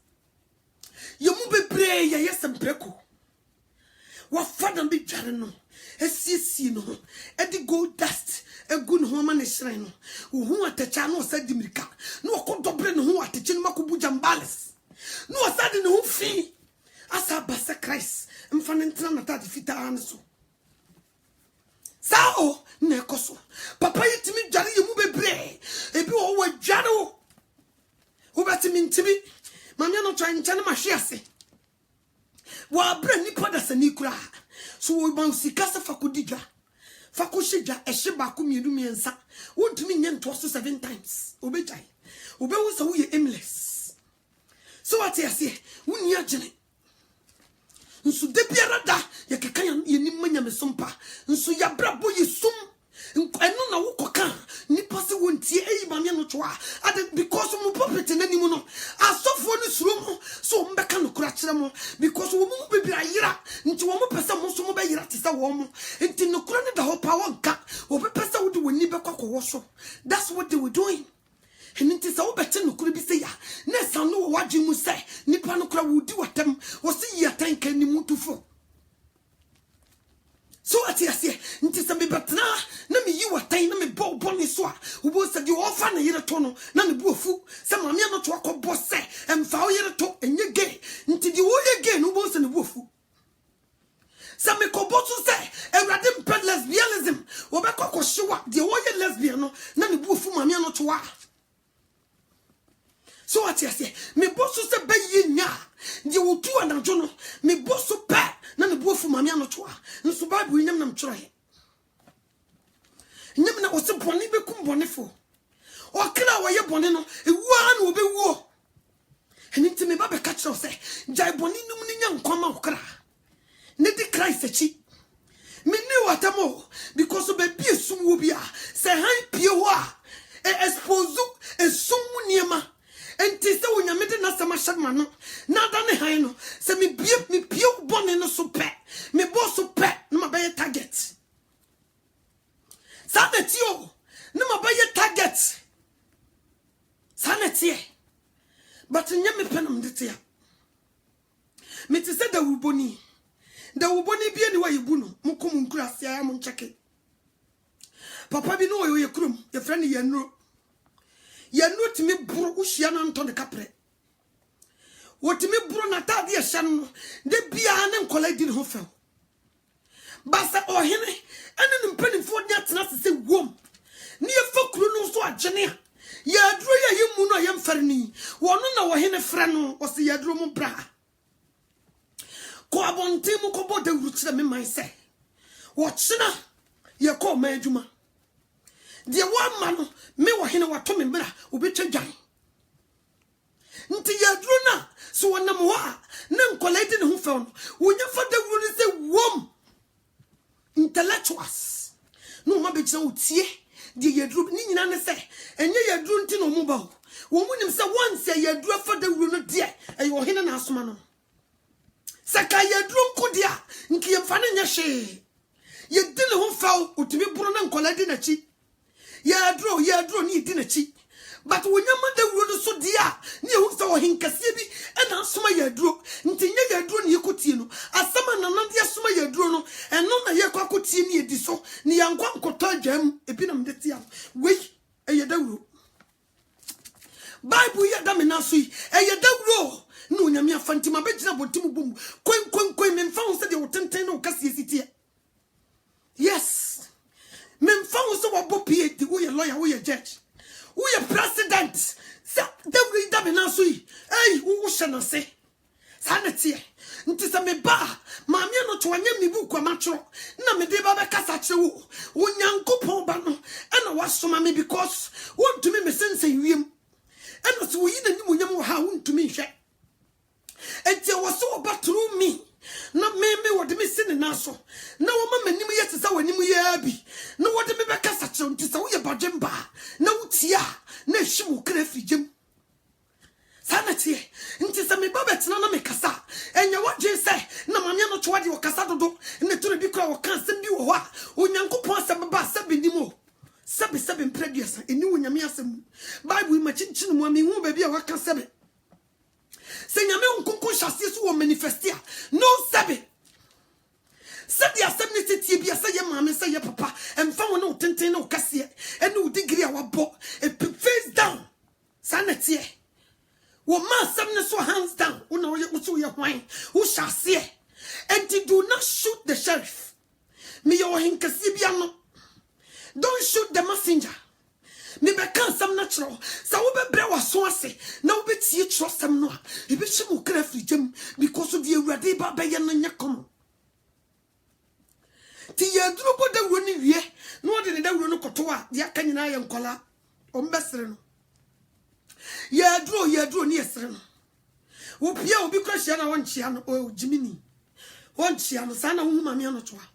ye mu bebre ye sempreko wa fada bi dware no esiesi no edi gold dust egu no homa ne shrine no wo hu atacha no osadi mirika no okodobre no hu atache no makobu jambales no osadi no hu fi asa basa Christ mfane ntra na tade fita anso sao na ekoso papa yitimi dware ye mu bebre ebi wo wa dware wo betimi ntimi mamya no twa ncha na mahwe ase wa bra nipa da sani kura so wo ban sika se fakudidwa fakushija ehye ba ko mienu miensa wontumi nye nto so 7 times obejai obewu so ye aimless so what you say woni agene nsu de biara da ye keka ye ni manya mesompa nsu ya brabo ye sum enu na wo koka nipa se wontie eyi mamye no twa ade because mu puppet na nimu no asofo no suro mu so mbeka no kura kire mu because wo mu bibira yira nti wo mu pesa mu so mu be yira tisa wo mu nti no kura ne da ho pa wonka wo be pesa wo de woni be kwakwo so that's what they were doing and nti sa wo bete no kura bi se ya na sa no wo wagye mu se nipa no kura wo di watam wo se yi atanka ni mu tufo So at yes, nti se me betna na me yi watan na me bɔ so a wo se di ofa na yere to no na ne buofu se mame no to akɔbɔ se emfa wo yere to enye gay nti di wo ye gay no bo se ne buofu se me kɔbɔ so se ewrade mpɛ lesbianism wo be kɔkɔ hyewa di wo ye lesbian no na ne buofu mame no to a so at yes me boso se be yi nya di wo tu anadwo no me boso pa na me buofu mame no to a nso bible nyam nam kyerɛ nyam na wo se bɔne be kum bɔne fo o kra wo ye bɔne no ewua na wo be wuo eni nti me ba be ka kyerɛ se jai bɔne num ni nya nkwa wo kra ne di Christ achi me ni watamo because be bi esum wo bi a se han pie ho a expose esum niema enti se wonyame de na sama shadma no na da ne han no se me pie bɔne no so pɛ me bo so pɛ na ma be target sanetio na ma be target sanetie but nyame penam de tia me ti se da wuboni bi ani wa yebu no mukom nkurase ya mo ncheke papa bi no ye kurum ye friend ye nro timi buru uhia na nto de kapre wotimi buru na tade ye hye no de bia ne nkola di ne ho fem basa ohene ene ne mpanifo de atena se wom ne ye fakuru no so agene a ya duro ye yimu no ye mfare ni wono na ohene frɛ no o se ya duro mu bra ko abonte mu ko boda wurukire me man se wo kyena ye ko ma adwuma de wa ma no me ohene wato me bra obetwa dwan nti ya duro na so wonam ho a ne nkola di ne ho fɛ no wonya fa da wuru se wom intellectuals no ma be kyena utie de ya duro ni nyina ne se enye ya duro nti no mu ba wo mu nim se once ya duro fa da wuru no de ayi ohene na asoma no saka ya duro nkodia nki ye fa ne nya hwe ye di ne ho fɛ otumi buru na nkola di na chi ya duro ni di na chi but wonyama da wuro no so dia ne hu se wo hinkase bi e na asoma ya duro nti nya ya duro ne yekotie no asama na na dia asoma ya duro no eno na ye kwakotie ne edi so ne yankwa nkoto adwam ebi na mde tia wei eye da wuro bible ye da me na so yi eye da wuro no nyame afantima be gina botim bum kwen me mfa ho se de wotenten na okase sitie yes me mfa ho se wo bo PhD wo ye lawyer wo ye judge wo ye president sa da wuro da me na so yi wo hye na se sa na tie nti se me ba ma me no to anya mi bu kwa matro na me de ba be kasa kire wo nyankopon ba no e na wasoma me because won to me sense wiem e no so wo yi na ni monyam wo ha won to me hwe enti wo so ba through me na me wo de me sine na so na wo ma manim ye tsa wanim ye abi na wo de me be kasa kire nti se wo ye badwemba na wutia na hyimu kra figem sanate nti se me ba betena na me kasa enya wodwe se na mame no twa de wo kasa dodo ne toro bi kra wo kan sem bi wo ho a onyankopon asem ba sabe nimo sabe mpreduasa eni wonyame asem bible ma chinchin mu ami hu ba bi a waka sabe se nyame nkonko hyase so wo manifestia no sabe sabe asem ne tetie bi asa ye mame se ye papa emfa wo no tenten na okase ene wo degree a wabo e face down sanate wo ma asem ne so hands down wo na wo so ye hwan wo hyase and do not shoot the sheriff me yo hinkasi bia no don't shoot the messenger me be kan sam natural sa wo be bre waso ase na wo be tie tro sam no a e be hye mo kra frigem because of the awurade ba be ye no nya kom ti ye duro bo da wuro ni wie no wo de ne da wuro no koto a de aka nyina ye nkola o mbesere no ye duro ni esere no wo pia obi kra hia na won chia no o jimini won chia no sa na hu ma me no to a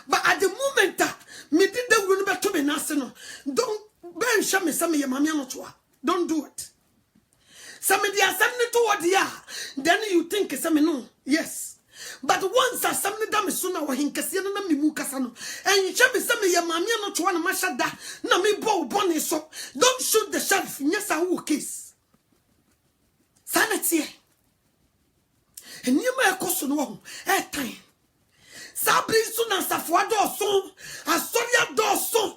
but at the moment that me did the wuro no be to me na se no don't ben sha me say me mama no to a don't do it some dey asem ne to what dia then you think say me no yes but once asem ne da me so na wo hinkase no na me mu kasa no en sha me say me mama no to na ma sha da na me bo ne so don't shoot the sheriff nyasa wo case sanity eni ma ekoso no wo time Sabri suna safwa doson. Asoria doson.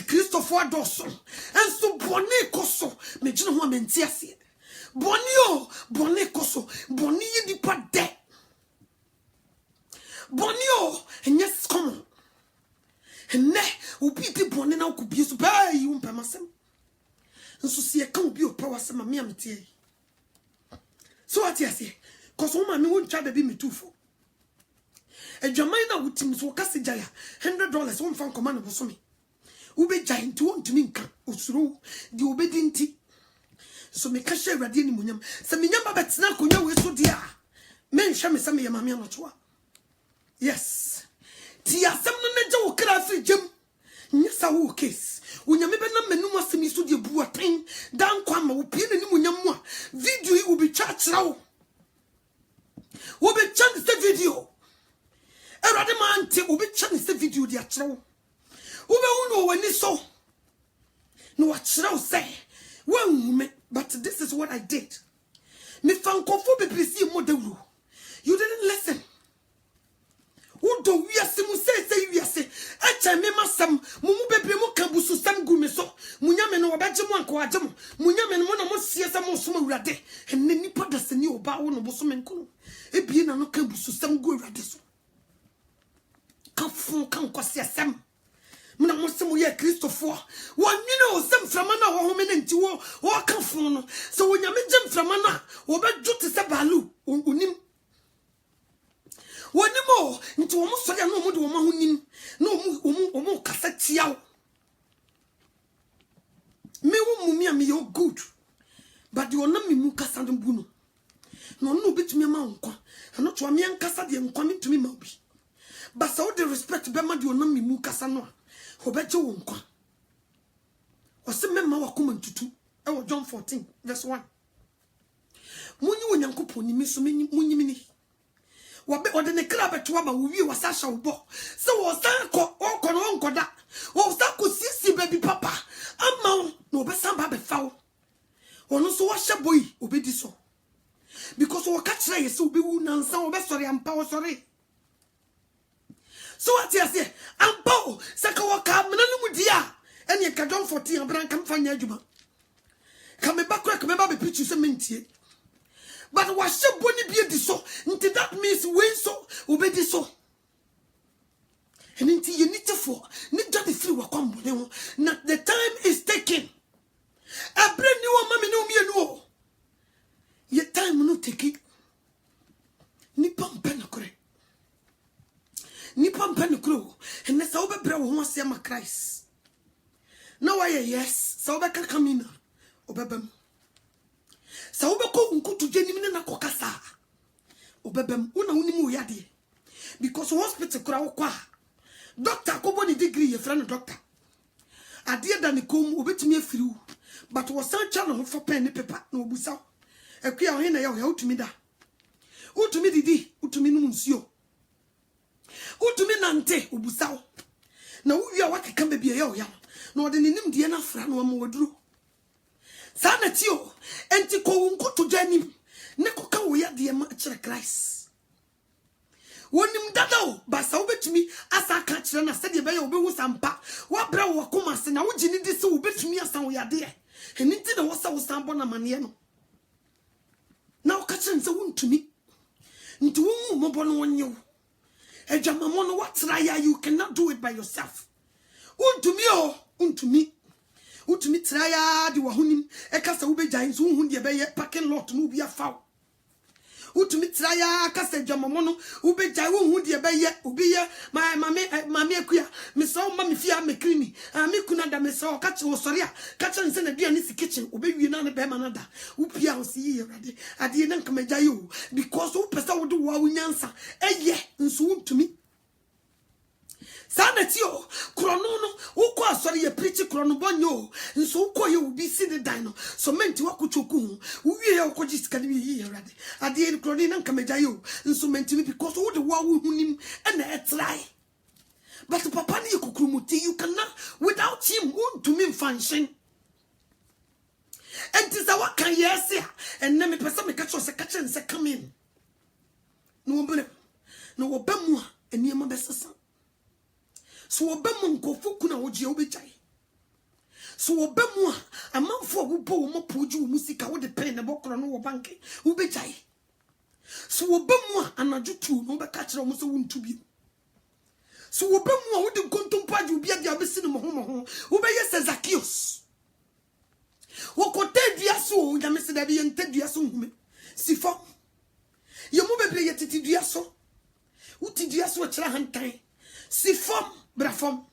Christopher doson. And so bone koso. Me jino ho amenti ase. Bone koso. Bone ye di pa de. Bone and yes come. And ne ubi di bone na ukubi so ba yi umpa masem. Nso se ka obi opa wasem me amete. So what you say? Cause woman me won't try to be me too for. A Jamaica would team so Cassijaya $100 one fan command was me. Ube giant to want to mean usru the obedient. So me cashe radini munyam. Saminyama betsna kunya we so dear. Men shame some yamamia matua. Yes. Tia some no kra free gem. Yes, I will case. When you remember no menu semi studio buatin, down kwama will pin any munyamwa. Video will be charged now. Will be changed the video. A rather man will be changed the video, dear trow. Ube uno when you saw. No, what shall say? One woman, but this is what I did. Me found comfort be see model. You didn't listen. Udo wiase mu say wiase echa me masam mumu bebre mu kabusu sam gume so munyame no obaje mu anko aje mu munyame no na mo siesa mo so awurade enne nipa dasani oba wo no boso menko ebie na no kabusu sam gu awurade so kafun kan kwase sam muna mo se mo ye Christopher wonwene o sam frama na wo home na nti wo kafun no so wonyame gem frama na wo beju te se balu onim Wanimo, into almost so no more woman, no kasa tiao. Me mumia me yo good, but you are not me mukasa and buno. No bit me manqua, and not to a me and cassa the coming to me mobi. But so the respect Bema do not me mukasa no, who bet you won't qua. Or some member were coming to 2, John 14, verse 1. Muni when Yanko pony miss so many muni. Wabe odene krabe tuama uwi wasasha ubo. So wasanko okono onkoda. Wasanko sisi baby papa. Ama no besamba befawo. Ono so washa boy obedi so. Because wakachira yesu obi wu nansa obe sorry ampa sorry. So what you say? Ampa saka waka menanu mudia. Eni ka John 14 abran kam fanya adwuma. Kame bakura kame ba be pitchu se mentie. But what should Bonnie be so? Until that means when so obey so. And until you need to for need to be free come not the time is taken. A brand new mammy no me no. Yet time no take it. Nippon penacre. Nippon penacro. And that's over bro who wants to Christ. No, I yes, so back come in. Obebem. Sa ubeko nkutu jenimine na kokasa obebem una unimu yade because hospital kura kwa doctor ko boni degree ye friend doctor ade da ne kom obetumi afiriu but wo san cha no for pen ne paper na obusa akua ho na ye ho utumi da utumi didi utumi num nsuo utumi nante obusa na uwi a wakeka be bia ye ho ya na ode ne nim de na fra na mo waduro Sana tio, enti ko unkutu janim, ne koka wo ya de ma kire Christ. Wonim dadao, basa obetumi asa ka kire na sede be ya obehu sampa. Wa bra wo koma se na wo gini di se obetumi asa wo ya de. Eni nti na wo sa wo sambo na mane no. Na wo ka kire nse wontumi. Nti wo mu mobo no wonyew. Ejamamo no what try you cannot do it by yourself. Untumi. Utumi traya di wahunim ekasa ubeja nso hu de be parking lot no bi afaw utumi traya kasa dwamamo no ubeja hu de be ye obi ye mame akua me so ma me fia me krimi me kuna da me so ka che wo sori a ka che nse na dua ni si kitchen obewie na ne be ma na da upia o si ye rade ade na nka meja yo because wo pesa wo do wa unyansa eye nso utumi Sana tio krono no uko asori ye preach krono bonyo nso uko ye ubi si de dino so menti wakuchoku uwie ye uko jisika ni yi rade ade ni krono na nka meja yo nso menti ni because wo de wa hunim na etrai but papa ni kukrumuti you cannot without him want to mean function and this what can yes and na me pesa me catch us catch and say come in no obere no obemwa eniema besesa so obemu nkofo kuna ogie obejai so obemu amanfo obubo wo mopoju wo musika wo de pen ne bokro no wo bank obejai so obemu anajutu no beka kire wo so wontu bi so obemu wo de kontompaje obi ade abesi no mo wo be yes Zacchaeus wo kote duaso nyame se da bi ente duaso hume sifo yemu bebre yetiti duaso uti duaso kira hantan sifo brafom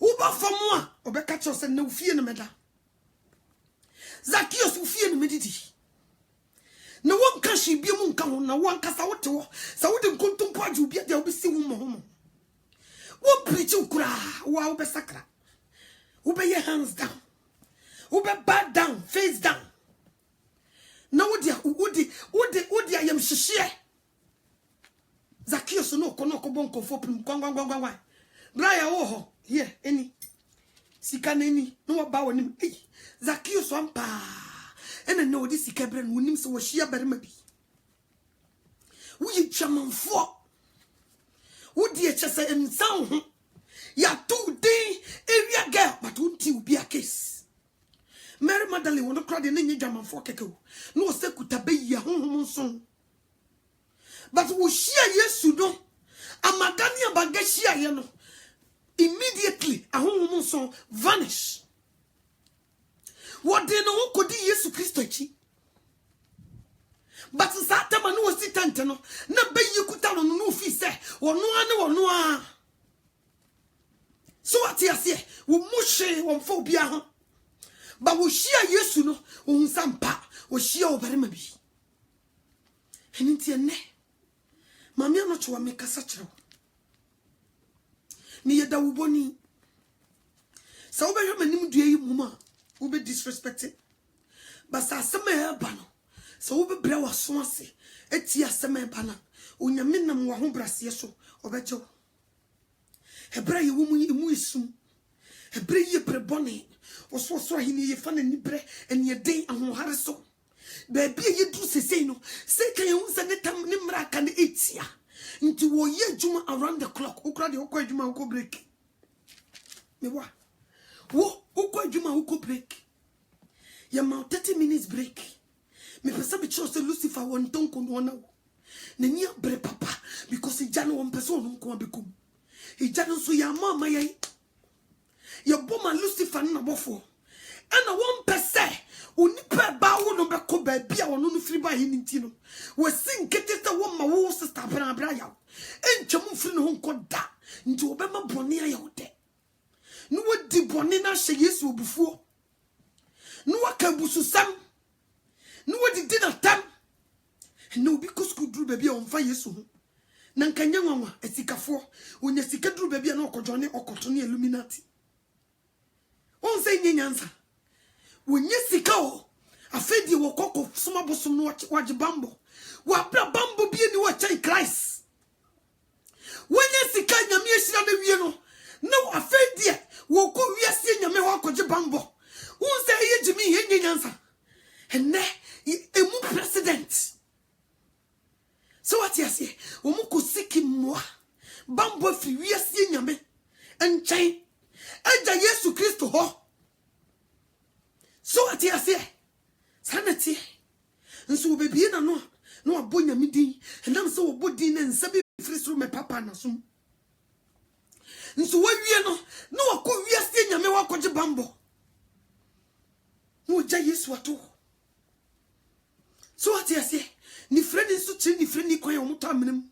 uba fomwa obeka kire se na ufie ne meda Zacchaeus ufie ne medidi na won ka shi biemu nka ho na won kasa wote wo sa wo de kontompaje obi ade obesi wo mo wo preach ukura wa wo be sakra wo be your hands down wo be bow down face down na wo di ayam hihie Zacchaeus no kono ko bon kofo prim kwangwangwangwa braya wo ho here eni sika na eni no wo ba wonim Zacchaeus ampa ena na odi sika bre no wonim se wo hia barema bi wo yi twamanfo wo di echese ensan ho ya tu din area girl but unti ubi a case Mary Magdalene wono kra de na nyi dwamanfo keke no se kutabe ya honhom nson but wo hia Yesu no amadani abaga hia ye no immediately ahonhom nson vanish what they no kodi Yesu Kristo echi but satama no si tante no na bayi kuta no no fi se wono a so what you say wo mushe wo mfo bia ho ba wo hia Yesu no wo nsampa wo hia obarema bi eniti ne mami ano chwa mekasa kire ni yeda wo boni sa wo behwe manim dua yi muma wo be disrespected ba sa asema e ba no so wo be bra waso ase eti asema e ba na onyame nam wo ho brase so obejo hebra ye wo mu isum hebra ye prebone oso ahini ye fa na nibre eni eden ahohare so ba bia ye du sesei no se kan ye unsa ne tam ne mra ka ne etia nti wo ye adwuma around the clock ukra de ukọ adwuma ukọ break me wa wo ukọ adwuma ukọ break ya ma 30 minutes break me pesa be chose Lucifer won tonko no na na ni abre papa because ijano won person no ko abekum ijano so ya mama yai ya boma Lucifer na bofo ana won pese onipa ba wo no be ko ba bia wono no firi ba hi nti no wo sinkete te wo ma wo sister bra ya entwem firi no nko da nti wo be ma bone ya wo de no wodi bone na hye Yesu obufuo no wakabusu sam no wodi dina tam no because could do baby on fa Yesu ho na nkanya nwanwa esikafo onya sika duru baby na okodjone okoto ne Illuminati on say nyansa wonya sika o afedi wo kokko soma bosom no waje bambo wa bra bambo bi ni wa chai Christ wonya sika nyame ehira na wie no na afedi wo ko wiase nyame ho akoje bambo on say ye jimi ye nyansa enne emu president so what you say omuko siki moi bambo fi wiase nyame enchen eja Yesu Kristo ho so what you say sanati nso bebie na no abonya midin enam so obodi na nsabe friso me papa na so nso wawie no wako wiase nyame wakoje bambo no ja Yesu ato so what you say ni friend nso chi ni friend ni kwan omuto amenem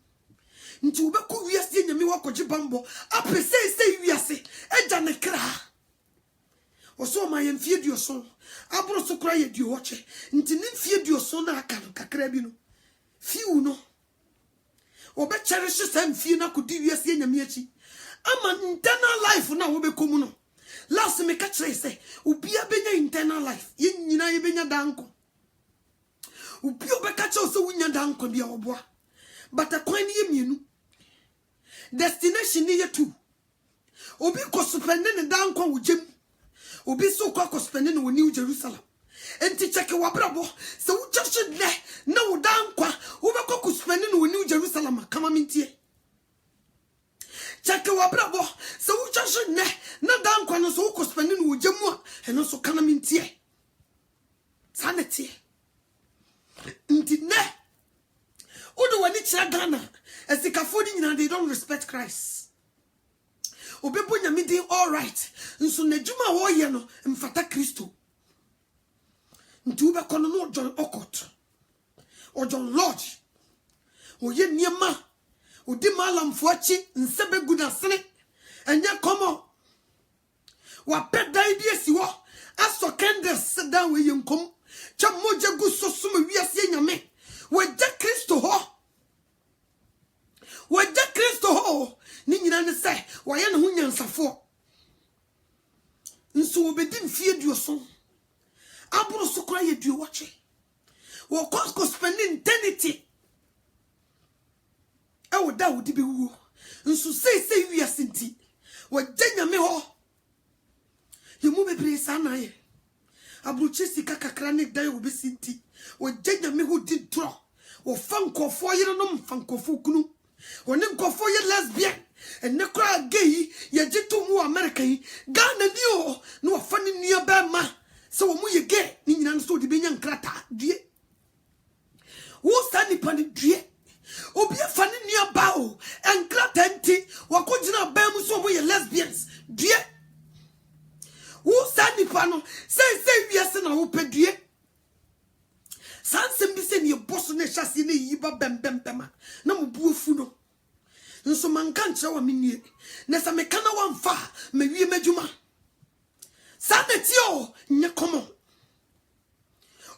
nti obeko wiase nyame wakoje bambo apese wiase eja ne kra oso ma ye mfie duoso abro so kra ye duoche nti ni mfie duoso na aka no kakra bi no fiu no obe cherish sam mfie na kodi wiase nyame achi ama internal life na wo be komu no last me ka kire se obia benya internal life ye nyina ye benya danko obi obeka kire se wunya danko bia oboa but akwan ye mienu destination ni ye tu obi ko spend ne danko wo jem obi so ko spend ne wo New Jerusalem enti cheke wabrabo se wo church le na wo danko wo be ko spend ne wo New Jerusalem kama mintie check wa brabo se wo twahwe ne na dan kwa no so wo kospani no wo gyamu a eno so kana mintie sanete nti ne odo wani kira Ghana esikafo di nyina they don't respect Christ obebu nyamidi all right nso najuma wo ye no mfata Kristo nti ube kono no John Okot o John Lord oye niema odi malamfo achi nsebe gudasene enye komo wa pedai bi esiwo aso kende sedan we yenkom cha moje gu sosum wiase nyame wajja Kristo ho ni nyina ne se wa ye ne ho nyansafo nso obedi mfie duoso aburo sokora ye duo wache wo kosko spend eternity e wo da wo di bewu nso sei wiase nti wajja nyame ho ye mu bebre sana ye aburo chesi kakakra ne dan wo besinti wajja nyame ho di dro wo fankofo yere no mfankofo kunu woni nkofo ye lesbian enne kra gay ye jitu mu America yi Ghana ni o no wo fa ni nua ba ma se wo mu ye gay ni nyina so di benya nkrata due wo sa ni pani due obi fa ni nua ba o nkrata nti wo ko gina ba mu so wo ye lesbians due wo sa ni pano sei wiase na wo pedue sansem bi se ni boso ne hyase ne yiba bembembema na mubu ofu no nso manka nkyerɛ wa menie na sa meka na wamfa mawie madwuma sanetio nye komo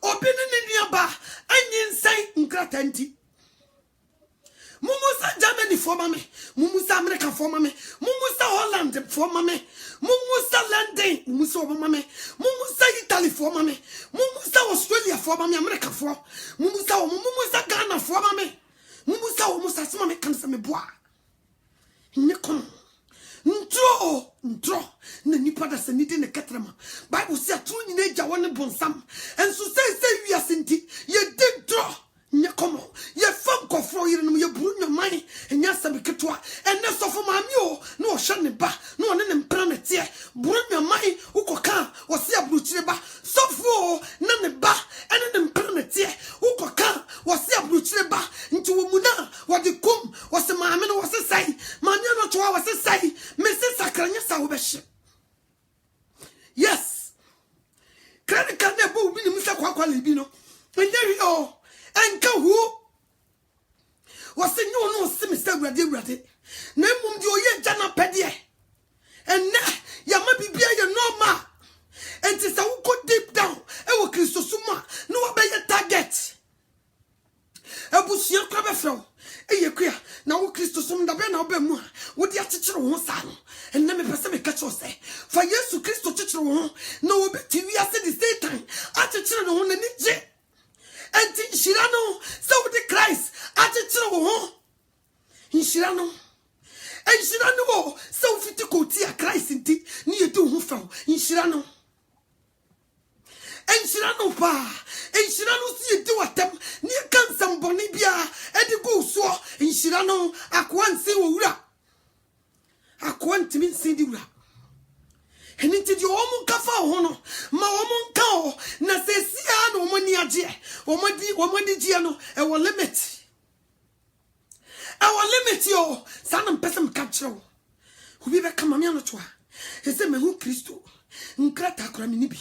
obi ne nua ba anyi nsan nkrata nti mumusa Germany for mame mumusa America for mame mumusa Holland for mame mumusa London mumusa mame mumusa Italy for mame mumusa Australia for mame America for mumusa Ghana for mame mumusa sima me kan se me boa nyekon ntro na nipa da se nidi ne ketrema Bible say atru nyina agya woni bonsam enso sei wiase nti ye dig draw nyekomo ye fam kofro yire no ye buru nyaman enya sabe ketwa enne sofo maami o na o hye ne ba na one ne mpra ne tie buru nyaman ukoka wo se abruchire ba sofo na ne ba enne ne mpra ne tie ukoka wo se abruchire ba nti wo mu na wo de kum wo se maami no wo se sai maami no to wo se sai me se sakranya sa wo be hye yes credit card ne bo bi ni musa kwakwa lebi no enye o enka hu wase nyu no se mr urade na mum di oye jana pede enne ya ma bibia ye normal enti sa wo go deep down e wo Kristo suma no wo be ye target abusia kwa be fro e ye kwa na wo Kristo sum da be na wo be mu wo di akekere wo sa no enne me pese me kacho se fa Yesu Kristo kekere wo na wo be ti wiase di Satan akekere no na ni je enti shirano so the Christ atitire wo ho shirano wo so fiti ko ti a Christ nti ni yedu ho fa shirano pa shirano si yedu atem ni kan samboni bia edi go so shirano akwansi wo wura akwanti min sindi wura Heniti di omu kafa hono ma omu nka o na sesia no omu ni agye omu di gye no e wo limit yo sana mpese mkachiro ubi be kama miano twa ese mehu Kristo nkrata akora mini bi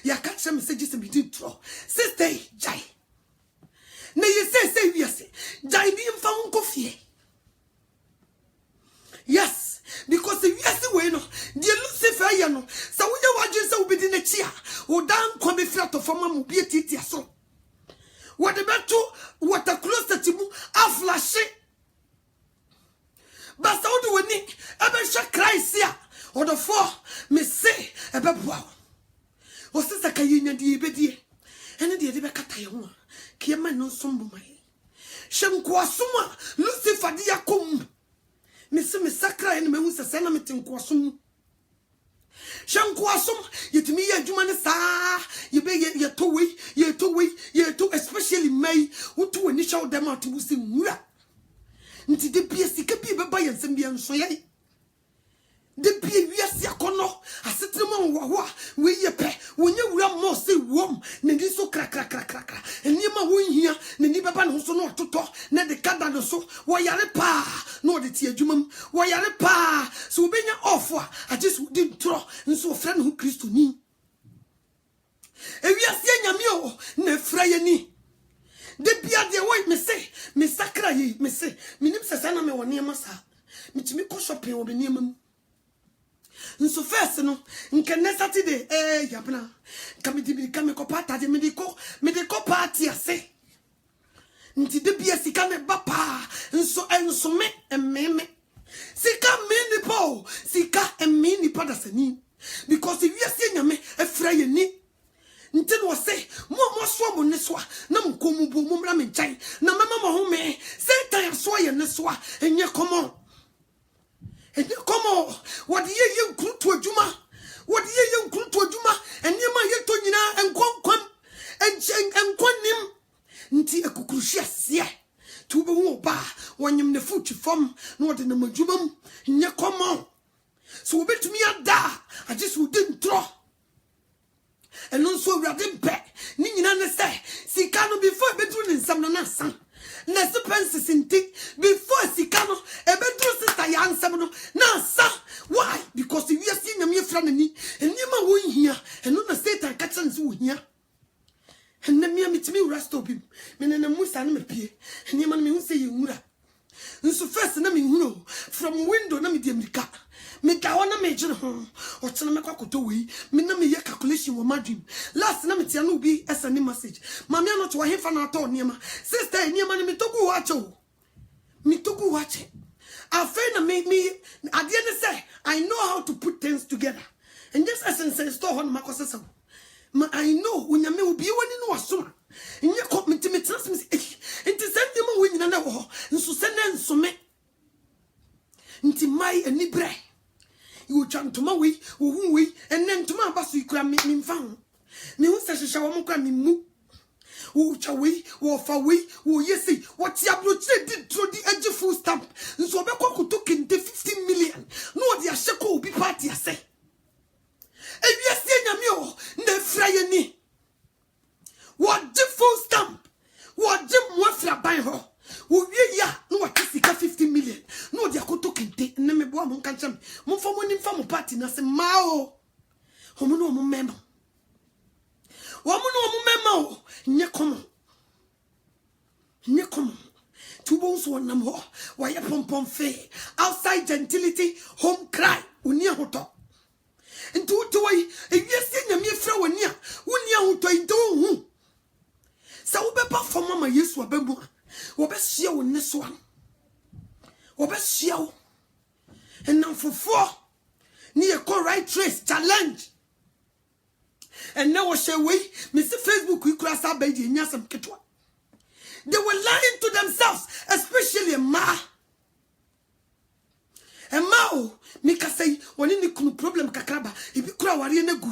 ya kacha message se bi tro sister jai na ye say wiase jai bi mfa nko fie yes because the wiase we no the Lucifer ye no sa wonya wadwe sa obedi na chia o dan kwa be fiato fama mu bi etitia so what the beto what a close to mu aflash basa odu wani ebe sha Christ ya odo for me say ebe boa o sisa kayenya di ebedie ene de be kata ye ho kiema no sombo mai shenko asoma Lucifer di yakom me se me sakra ene me hu sese na metenko asom shenko asom yetimi ye adwuma ne saa ye be ye to especially mai utu wani shaw dem atubu se nwura nti de bia sika bi be ba yensem bia nso ye say wom ne di so kra eniema wo hia ne ni baba no so no toto na de kada no so wo yare pa no de tie adwumam wo yare pa so obenya ofo a just di tro nso ofra no Kristo ni ewiase nyame o na fra ye ni de bia de wo me say me sakra yi me say minim sesa na me woni ma sa mitimi ko shopping wo be niam nso first no nke Saturday yabna kamidi kame ko pata de me de ko party ase nti de bia sika me ba pa nso me emmeme sika me ni po sika emme ni pada sani because if you see nyame efra ye ni nti no say mo so mo ne so na mko mu bo mo mra me nkai na mama mo ho me Satan so ye ne so enye common what ye nkruto adwuma what ye nkruto adwuma enema ye to nyina enkonkwam enkonim nti akukuruhia se tu be hu ba wonyem ne futu fom na ode na madwumam nye common so obetumi ada I just wouldn't throw and also radin pe ni nyina ne se sika no before bedru ne nsam no na san na sepenses inti before sika no ebedru sister ya nsam no na san why because we are seeing nyame fra nani enima wo hia eno na Satan ka chance wo hia enne me mitimi resto bim me na musa na mepie enima na me hu se ye nwura nso first na me hu from window na me di america me ka wona me gire ho o tena me kwakoto wi me na me ye calculation wo madwim last na me tia no bi send message mama no to hefa na ato niema sister niema na me togu wache afei na me ade ne say I know how to put things together and just essence store ho na makosesa I know unyame obi woni no wasoma nye committee me transmit enti send niema wo nyina na wo nso se na nsome nti mai anibre you chantuma we wo we enne ntuma abaso ikura me mfan me hu sehehya wo mkura me mu wo chawe wo fa we wo yesi what abroche di trodi age full stamp nso obekwa kuto kente 15 million no odi ahyeko obi party ase ewiase nyame o na fra ye ni what di full stamp what di mo fra ban ho wo wie ya no what sika 15 million no odi akoto kente na me bo am kan cham mo fa mo ni fa mo party na se mao homo no mo mema o nye komo tubo so nam ho wa ye pompom fe outside gentility home cry uni ahoto ntu to wai ewiase nyame fra wani a uni ahoto ntu hu sa wo be perform mama Yesu abamu wo be hia wo ne so an wo be hia wo enam fofo ni e ko right trace challenge and now share way Mr. Facebook we cross our baby in yasam ketwa. They were lying to themselves, especially a ma. A ma Mika say when in the problem kakraba, if you cry wari negu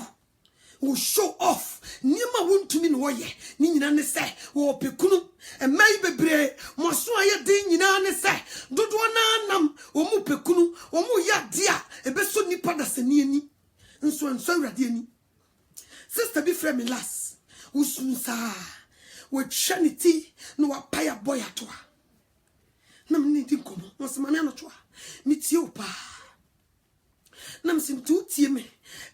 will show off. Nima won't to me no ye, Nina ne say, or pekunu, and maybe bre, Moswaya ding in say, Dudwana nam, or mu pekunu, or mu ya dia, a beso ni pada seniani, and so radiani. Sister be frame me last. Usunsa with Shanity no a paya boy atwa. Nam needing come, was manana twa. Meet you pa. Nam sim two me,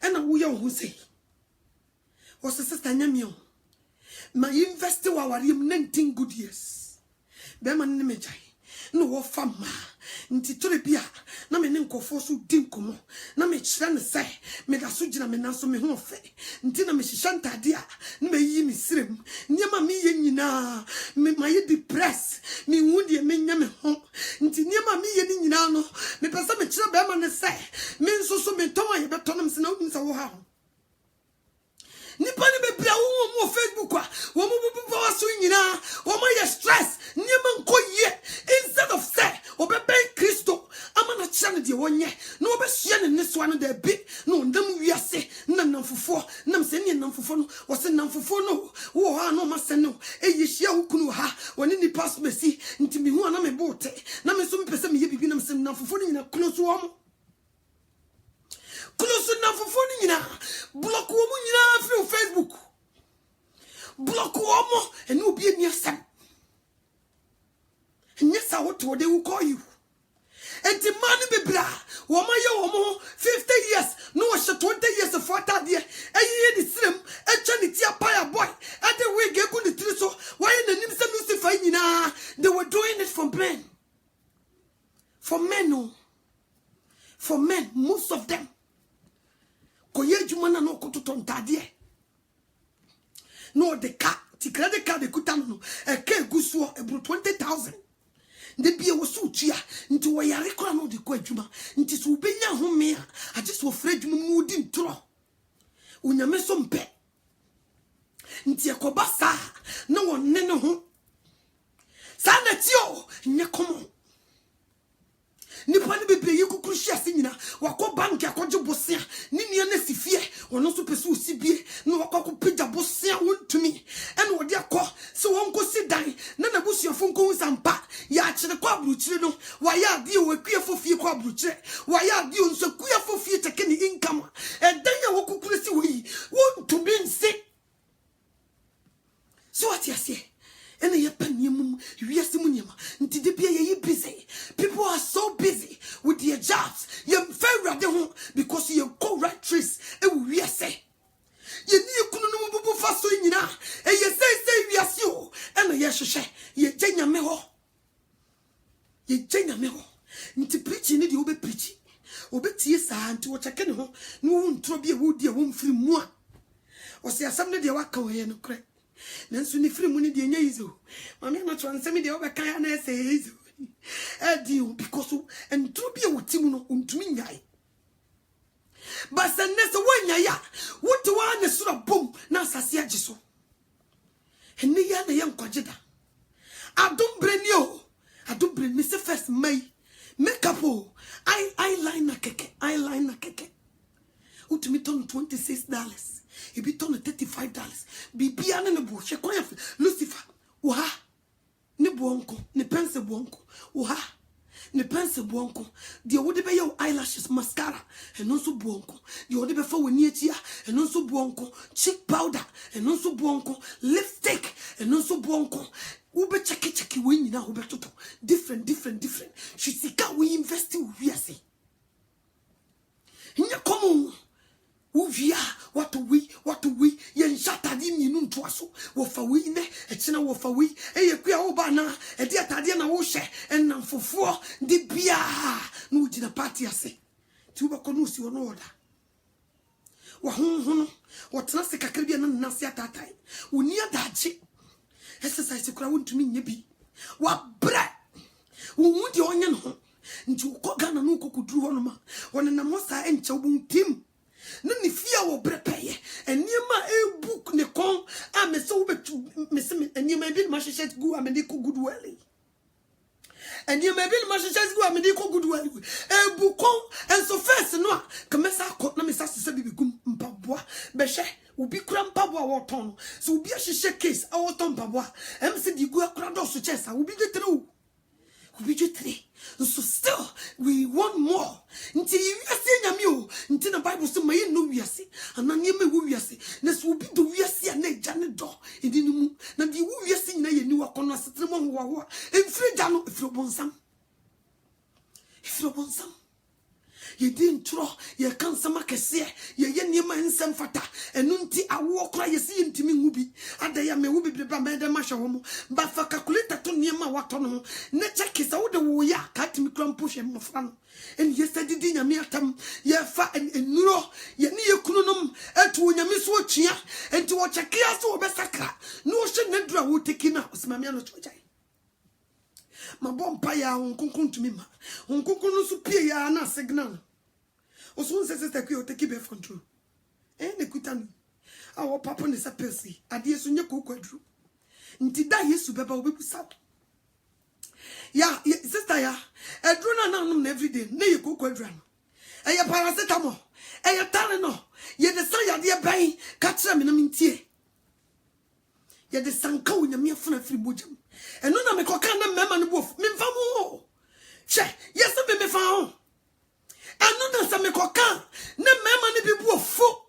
and a woo who say. Was a sister Namio. My investor our 19 good years. Beman Nemejai. No fama. Nti tore bia na me ne nkofo so di nkomo na me kire ne sai me da so gina me nanso me ho fe nti na me hihya ntade a na me yi me sirem niema me ye nyina me maye depress me hu de me nya me ho nti niema me ye ni nyina no me pesa me kire be ma ne sai me nso so me ton aye beto na me se na wo nsa wo ha nipa ni be bia wo Facebook a wo mo bu waso nyina wo ma ye stress niema nko ye instead of say obebe Kristo amana chane de wonye na obehia ne so anu da bi no ndam wiase na namfofo nam se ne namfofo no wo se namfofo no wo ha no mase no eyihia hukunu ha woni ni pass mesi ntimi hu ana me bote na me so mpese me ye bibi na me se namfofo ni nyina close wo mo close namfofo ni nyina block wo mo nyina free Facebook block omo and no be near some. And yes, I what they will call you. And the money be bra, woman, you 50 years, no, 20 years of 40 years, and you hear the slim, and Johnny Tia Pia boy, and the way get good the so why in the names of Lucifer, they were doing it for men. For men, no. For men, most of them. Koye Jumana no Kotuton Tadie. No, the car, the credit card, the Kutano, a K Gusua, about 20,000. The beer was so cheer into a yaricra no de quajuma, into Subenya Homea. I just was afraid you moved in tro. Unyamesom pe. Ntia Kobasa, no one neno home. Sanatio, Nyakomo. Nipani bebe yiku krushia sinyina wako banki akoje bosia nini ene sifie wono so pesu sibie no wako pija bosia wontumi ene wode akọ se wonko sidan na nabusuafo nko nsampa ya kire kwa abruchire no waya ade wakue fie kwa abruchire waya ade onso kue fie teke ni income edan ya wokukure si weyi wontumi nse so what you say. And ye penimum, yesimunium, until the be busy. People are so busy with their jobs. You're very radical because you go right trees. And we say, you need to fast in na. And you say, yes, you. And yes, ye jenya meho. Ye jenya meho. Nti preaching need you be preaching. Obeti yesa anti wachakene ho. No won't be a wood, you won't free more. Or say, somebody they walk away no crack. Nanso ni free money de nya izo mama na transfer me de obeka na ese izo edi because and true be wotim no untumi nyai but sense wanya ya wotu wa ne sura bom na asase agiso enne ya na yan kwageda adom breni me se first May makeup o eyeliner keke utumi ton $26 If you turn $35, Bibiana and the bush, Lucifer, Uha, Nibuonko, Nipense Buonko, Uha, Nipense Buonko, the would be your eyelashes, mascara, and also Buonko, the would be for near chia, and also Buonko, cheek powder, and also Buonko, lipstick, and also Buonko. Ube cheki win now, Ube toto, different. She sika we invest in Viasi. In your common. Uvia, what we, yen shatadi minun twaso, wofa we ne, etina wofa we, ye quia obana, a dear Tadiana Oshe, and nan for 4, de bia, no dina party ase. Tuba conusi on order. Wahun, what Nasika Caribbean and Nasia tatai, unia dachi. Exercise a crowd to me, yebi. What bread? Would you onion home? Into Kogana no could do on ma, when a namosa and chobun tim. Nani fear will prepare and near my book ne con I'm so miss and you may be mashed go and medical good welly. And you may be mashed go and medical good welly. A book and so first no commence our court namisa sabi gum pabwa beshe will be crampabwa or ton so be a shisha case our ton pabwa MC di go crowd so chest I will be the true. We do 3. So still we want more. Until you are saying you until the Bible says my no we see and then you may we see. This will be the we see and a janet door in the moon. Now the we see na you new corner settlement wa and free jano if you want some. You didn't throw your cancer makese, your man some fata, and nunti a walk cry you see in Timmy Mubi. And they may be the Masha homo, but for calculator to near my what on nature kiss all the warrior, cut me crumb push him of fun. And yesterday dinner me at them, ye fat and no, ye near Kunum, and to your miss watch ya, and to watch a chaos or Bessacra. No, she never would take in out, Mamma Chojai. Ma bon paya on concon to me, ma. On concon superior na signal. Osun says that you take it control. Ne kutani. Our papa is a percy. Adia sunya kukwadru. Ntida yesu beba obebu sa. Ya, sister ya. E drona na num every day. Ne ye kukwadru. E ye paracetamol. E ye Tylenol. Ye de san ya de ban. Ka kire me na mintie. Ye de sanka wo nyame afuna firi bojam. Eno na me koka na mema no bof. Me mfa mo. Che, yes me fa ho. Eno na sa me koka na mema no bi bo fo.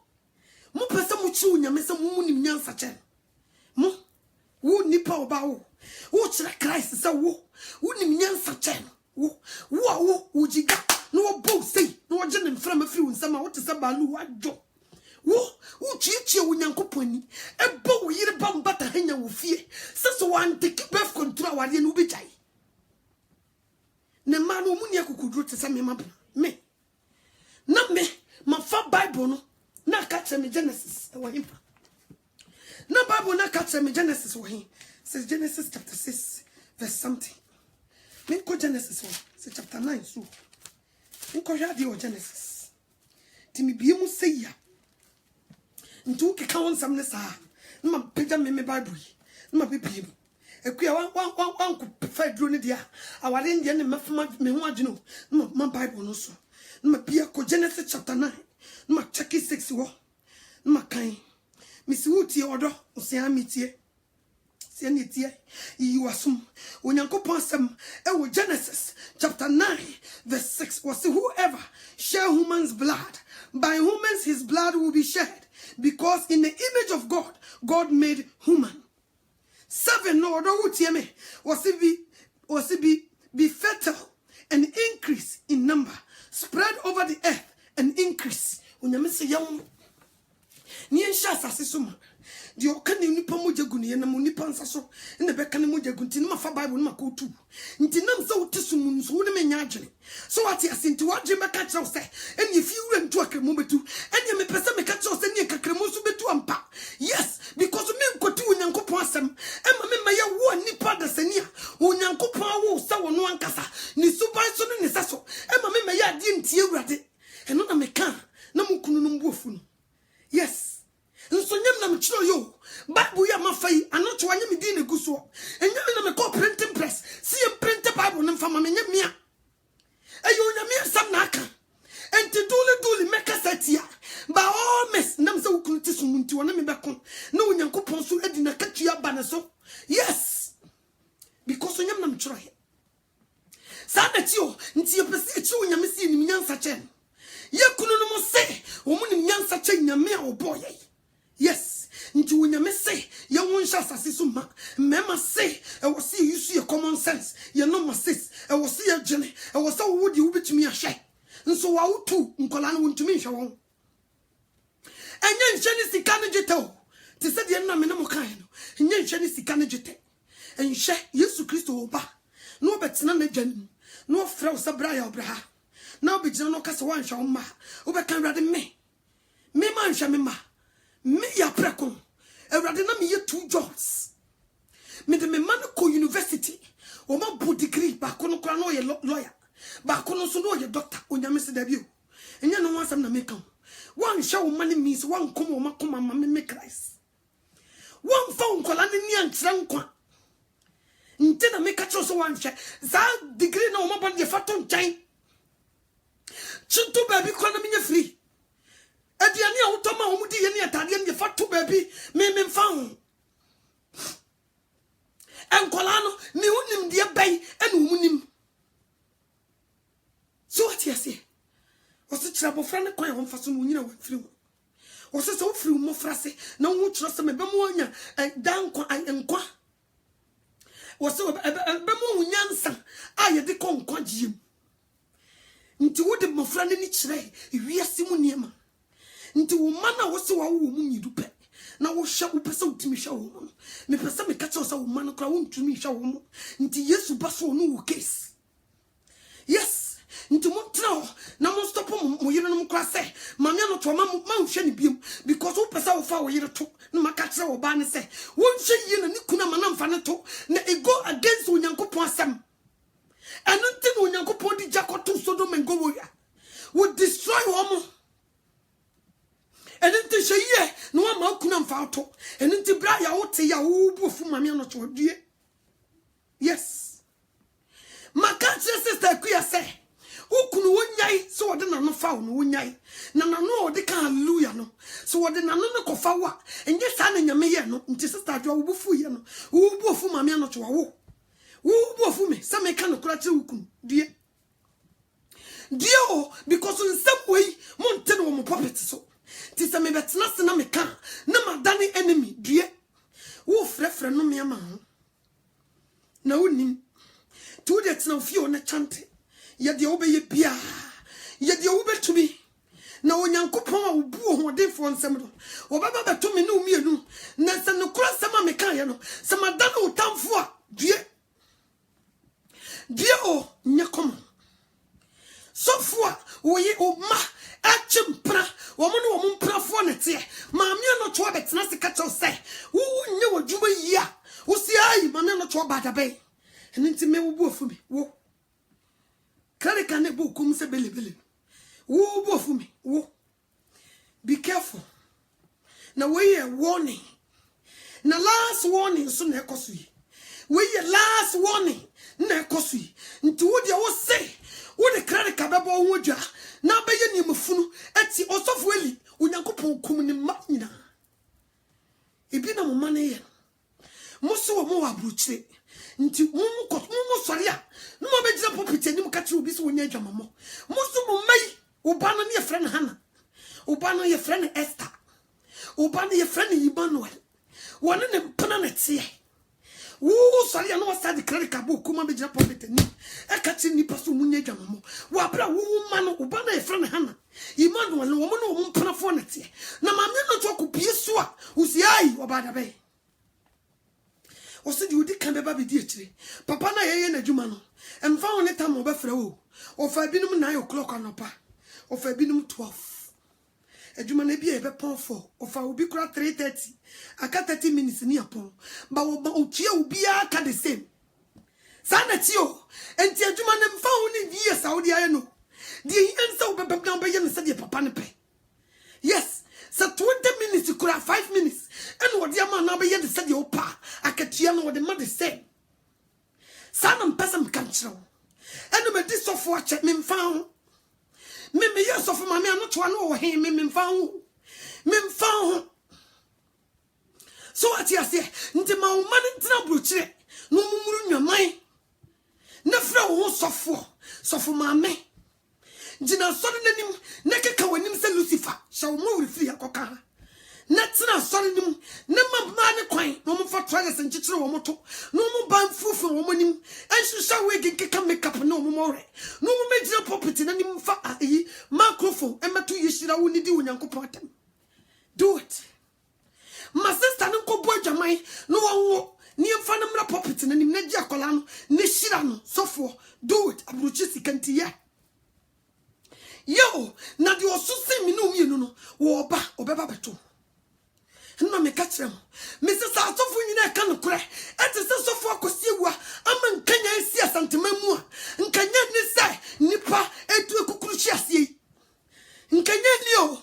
Mo pese mo chi wo nyame se mo nim nyansa che. Mo nipa obawo wo kire Christ say wo unim nyansa chen wo ujiga no bo say no je ne mfra mafiri unsama wo te se balu wadwo wo chichi Onyankopon ni ebo wo yire ba mbata hanya wo fie so wan take birth control awade no bi jai ne ma no mu ne akukuduro te se me ma me na me ma fa Bible no na ka me Genesis wo himpa na Bible na ka me Genesis wo hin says Genesis chapter 6 verse something me ko Genesis 1 say chapter 9 so nko hwa de o Genesis ti me bie mu say ya ntu ke ka won sam ne sa na ma pega me Bible yi na ma bibie mu ekuya wan ko fa duro ne dia aware ndie ne mafama me ho adwene na ma Bible no so na ma bia ko Genesis chapter 9 na ma check 6 wo na ma kan mi si wutie odo osia mitie se ne tie yi wasum Onyankopon asem e wo Genesis chapter 9 verse 6 was whoever share human's blood by humans his blood will be shed because in the image of God made human. 7 no odo wutie me was be fertile and increase in number, spread over the earth and increase. Onyame se yam ni ensha asase so ma de okane nipa mojagu ne na nipa nsaso ne beka ne mojagu nti ma fa Bible no makotu nti nam se wotisum nso ne menya adwene so ati asenti wadwe meka kire se eni fi wura ntu akremu betu eni me pese meka kire se ni kakremu so betu ampa. Yes, because me nkoti Onyankopon asem ema me maye wo nipa da sania Onyankopon wo sa wono ankasa ni suban so ne saso ema me maye ade nti ewurade eno na meka na mukunu no mbuofu no. Yes, nso nyam na mchiro yo Bible ya mafai anoto wanye me din eguso enyam na me ko printing press see print Bible na mfama me nyamia ayo nyamia sam na aka enti dole meka satia ba all mess nam se wukunu tisumunti wona me beko na Onyankopon so edi na katua ba ne so. Yes, because nyam na mchiro he sa na ti o nti ye pese chi Onyame si ni nyansa chen ye kunu no mo se wo mu ni nyansa chen nyame a oboye. Yes, nti Onyame se ye wonsha asase so ma mema se e wo se use your common sense ye no ma sis e wo se ye gene e wo se wo di wo betumi ahwe nso wa utu nkola no wontumi hwe won enye nhwe ni sika no jete o ti se de na me no mo kan no enye nhwe ni sika no jete enhwe Yesu Kristo oba no betena na dwan no frɛ wo se bra ya obraha na obegina no kase wan hwe wo ma wo be kan rade me ma nhwe me ma me ya preko Ewrade na me ye 2 jobs me de me man ko university o ma bu degree ba ko no kra no ye lawyer ba ko no so no ye doctor Onyame se da bi o enya no wansam na me kan wan hwe wo mane means wan kom wo makoma ma me Christ wan fa nkola ne ni ankyere nkwa nte na me ka cho so wan hwe za degree na wo ma bon ye fato nchan chinto ba bi ko na me nya free aduane a wotoma wo mudi ye ne atade ne fato ba bi me mfa ho enkola no ni unim de bai ene wo munim so what you say osi kira bofra ne kwan ho mfaso no nyina wa firi ho osi so firi mo frase na wo kira se me be mo anya dan kwa enkwa osi be mo nyansa a ye de konkwa giem nti wo de mofra ne ni kire wiase mu niema nti wo mana wo se wa wo mu nyidu pe na wo hwa wo pese utimi hwa wo no me pese me kache so wo mana kra wo ntumi hwa wo mu nti Yesu ba so no wo case. Yes, nti mo tra na mo stop mo yire no mo kra se mame no to ma hwe ne biem because wo pese wo fa wo yire to na maka kire wo ba ne se wo hwe yi na ni kuna ma na mfa ne to na e go against Onyankopon asem eno nti no Onyankopon di jakoto Sodom and Gomorrah would destroy wo. And then she ye no ma kuna mfa to and then bra ya wote ya wo buofu mame no to due. Yes, maka sister kuya say ukunu wonyai so wode na no fa no wonyai na na no wode ka hallelujah no so wode na no ne kofa wa enye sa na nyame ye no nti sister adwa wo bufu ye no wo buofu mame no to wo buofu me sa me ka no kura kire ukunu due o because in some way mo ntene wo mo puppet so tisa me betena se na me ka na madane enemy due wo frefre no me ama ho na unim to de tena ofie na chante ye de obeye bia ye de obetumi na onyankopon a obu ohodefo nsem do obaba betumi na umienu na se no kura sema meka ye no se madana otamfo a due o nyakom sofo oye o ma achimpra womo no mprafo ne te maame no to betena se kacho se wo nye wodwuma yi a wo si ayi maame no to badabe enti me wo bu ofu mi wo kare kan ne bu kum se belebele wo bu ofu mi wo be careful na we a warning na last warning so na ekoso yi we last warning na ekoso yi nti wo de wo se wo de kare ka bebo ho dwa na beye ni mfunu eti osofo eli onyankopon kum ni ma nyina ebi na mo mane ye mo so wo mo wa bruchire nti mo sori a no mo be gina popiti anim ka ti obi so wonya adwamamo mo so mo mai oba no ne ye friend Hannah oba no ye friend Esther oba no ye friend Emmanuel wona ne mpana na tie wo sori a no wasa de credit card book kuma be gina popiti anim e ka ti ni paso munya adwamamo wa bra wo ma no oba na ye friend Hannah Emmanuel no mo no mo mpana fo na tie na ma me no to akopie so a usi ai oba da be osidi udi kan beba bedi akire papa na yeye na djuma no emfa woni tam obefra wo ofa binum 9 o'clock anopa ofa binum 12 adjuma na bia ebe pon 4 ofa obi kura 3:30 aka 30 minutes ni apon ba wo otua obi aka the same sana tio enti adjuma na mfa woni vie saudi aye no di ensa obebem na be ye se de papa ne pe yes so 20 minutes kura 5 minutes and what the man na be ye de se de opa akatua no what the man de say sanam person kan chiro and me this of watch me mfa me yes of mama no to no wo he me mfa so what you say nti ma wo man ntina brochire no mumuru nwaman na fra wo sofo mama jina sori nanim nekeka wanim se Lucifer shawo mo refri akoka na tina sori nim na mabma ne kwan no mo fa trials nchichire wo moto no mo ban fufu wo monim enhihya we gekeka makeup no mo more no mo mejira property na nim fa ayi microphone emeto yishira wo nidi onyankopon atem do it my sister nko bo adwaman no wo ni mfa na mra property na nim na gi akola no ne shira no sofo do it abruchi sikanti ya yo na di osusi mi no mienu no wo ba obeba beto na me ka kire mo me se sa sofo nyina ka no kure ete se sofo akosi ewa ama nkanya esi asantemamu a nkanya ni sai nipa etu ekukuru chi asie nkanya ni o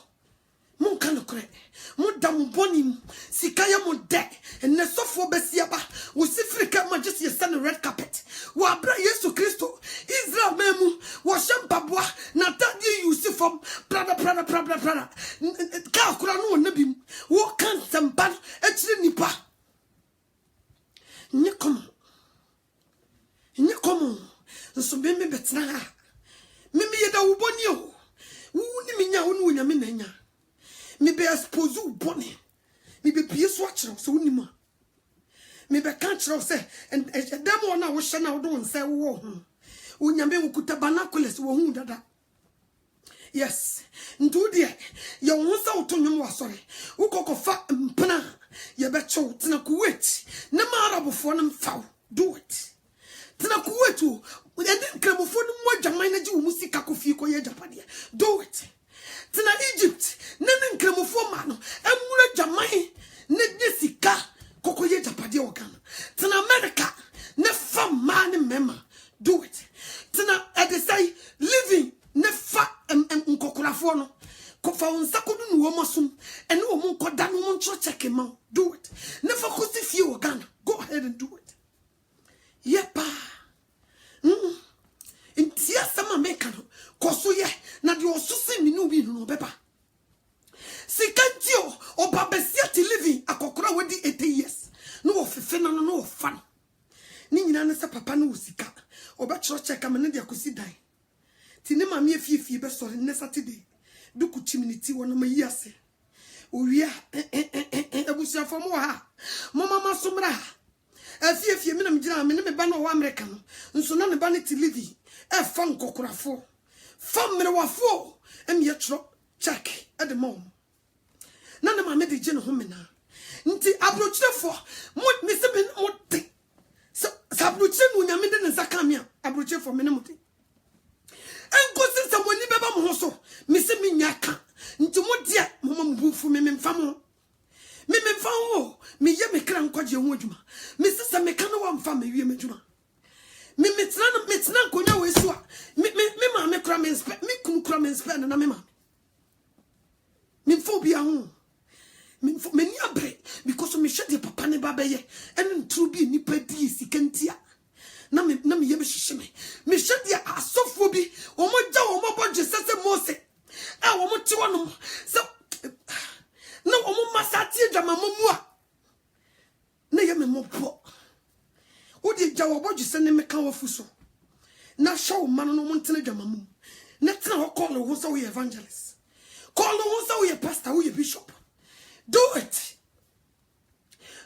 mo ka no kure mo da mo boni sikaya mo de ene sofo besia ba wo sifrika majesty ye send red carpet wa bra Yesu Kristo Israel memu wo shampabwa na tadi yusi from prada ka kura no nabi wo kan semban etire nipa nye komo so be me betna ha me yeda wo boni o wo ni minya wo no nyame nanya me be expose wo boni me be pie so akire so wo ni ma me be kan kire se dem wona wo hye na wo do nse wo ho unyambe ukuta banakules wo hu dada yes ndu de ye wo sa utonwom wasore ukokofa mpana ye be chew tena kuwait na marabofo no mfaw do it tena kuwait o edi nkramofo no mo adwaman na gi wo musika kofi ko ye japade do it tena Egypt na nkramofo ma no emura adwaman na nyesika koko ye japade o Ghana tena America na fam man mema do it tena they say living ne fa nkokurafo no kofa unsakodu no wo mosum ene wo mon koda no mon check ma do it ne fa kosifie wo Ghana go ahead and do it yepa intia sama meka no koso ye na de osusi mi no bi no beba sikantio obabesia ti living akokora wadi 80 years no wo fefe no no wo fa no ni nyina ne se papa no usika obetro check am ne de akosi dan ti ne mame afifie be sore ne Saturday duku community wona mayi ase owia ebusia fomo ha mama masomra Afie me na me gina me ne me ba no wa America no. Nso na ne ba ne ti livi. E fa nkokorafo. Fa mmerewafo. Em ye tro check at the mom. Na na ma me de gina ho me na. Nti abrochirefo me se me mote. Sabrochire no nyame de ne saka me abrochirefo me ne mote. Enkosi se moni beba mo so me se me nyaka. Nti mo dia mo mbufu me mfa mo. Me mfa ho me ye me kra nkwaje ho adwuma. Me se se me ka no wa mfa me wie me adwuma. Me metena nkonya we so a me ma me kra me spe me kunu kra me spe na me ma. Me mfa bia ho. Me ni abre because me hwe de papa ne baba ye ene ntru bi nipa di sikantia na me ye me hye me hwe de asofo bi omogya omobodje sese Mose a omote wonom so na omo masati adwama mamu a na ye me mopo odi gya obodje se ne meka wafu so na show man no montene adwama mamu na tena ho call ho so we evangelist call ho so we pastor we bishop. Do it.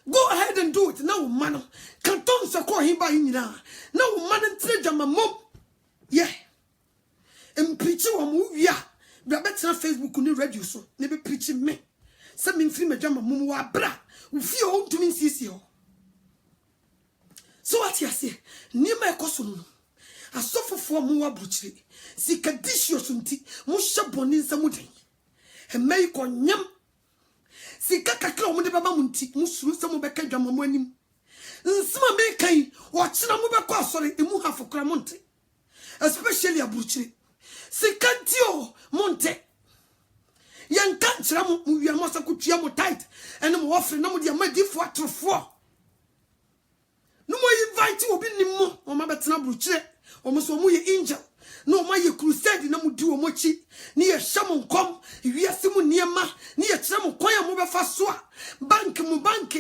Go ahead and do it. Now, man, can't so call him by him now. Now, man, and trade my mom. Yeah. And preach you a movie. Yeah. But that's not Facebook on the radio. So, never preaching me. Some free my jama mumu bra. We feel home to me, CCO. So, what you say? Near my cousin. I suffer for more butchery. See, Cadicious unti. Musha bonin samudi. And make on yam. Sika kakra omo de baba munti musuru se mo beka dwamamo anim nsema me kan wo na mo beka asore emu hafokra monte especially aburuchire sika tio monte yanka nchira mo wia mo sakutua mo tight ene mo ofre na mo de amadifo atrofo no mo invite obi nimmo o ma betena aburuchire o mo so mo ye angel no ma ye crusade na mudi wo mochi ni ye hwam nkom wiase mu niema ni ye kire mu kwan mo befa so a bank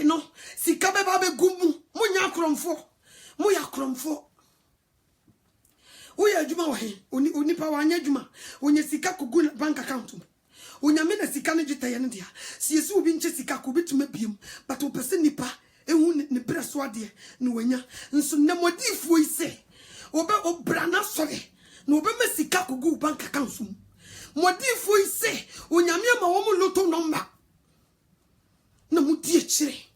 no sika be ba be gumu mo nya kromfo mo ya kromfo wo ya adwuma wo he oni pa wa nya adwuma onye sika kogu bank account mo onyame na sika ne gita ye ne dia si yesu obi nche sika ko betuma biem but o pese nipa ehu ne preso ade ne wanya nso na modifo ise obe obrana sore no be mesika kogu bank account mo modifo ise onyame ma wo mu loto number na mudi akire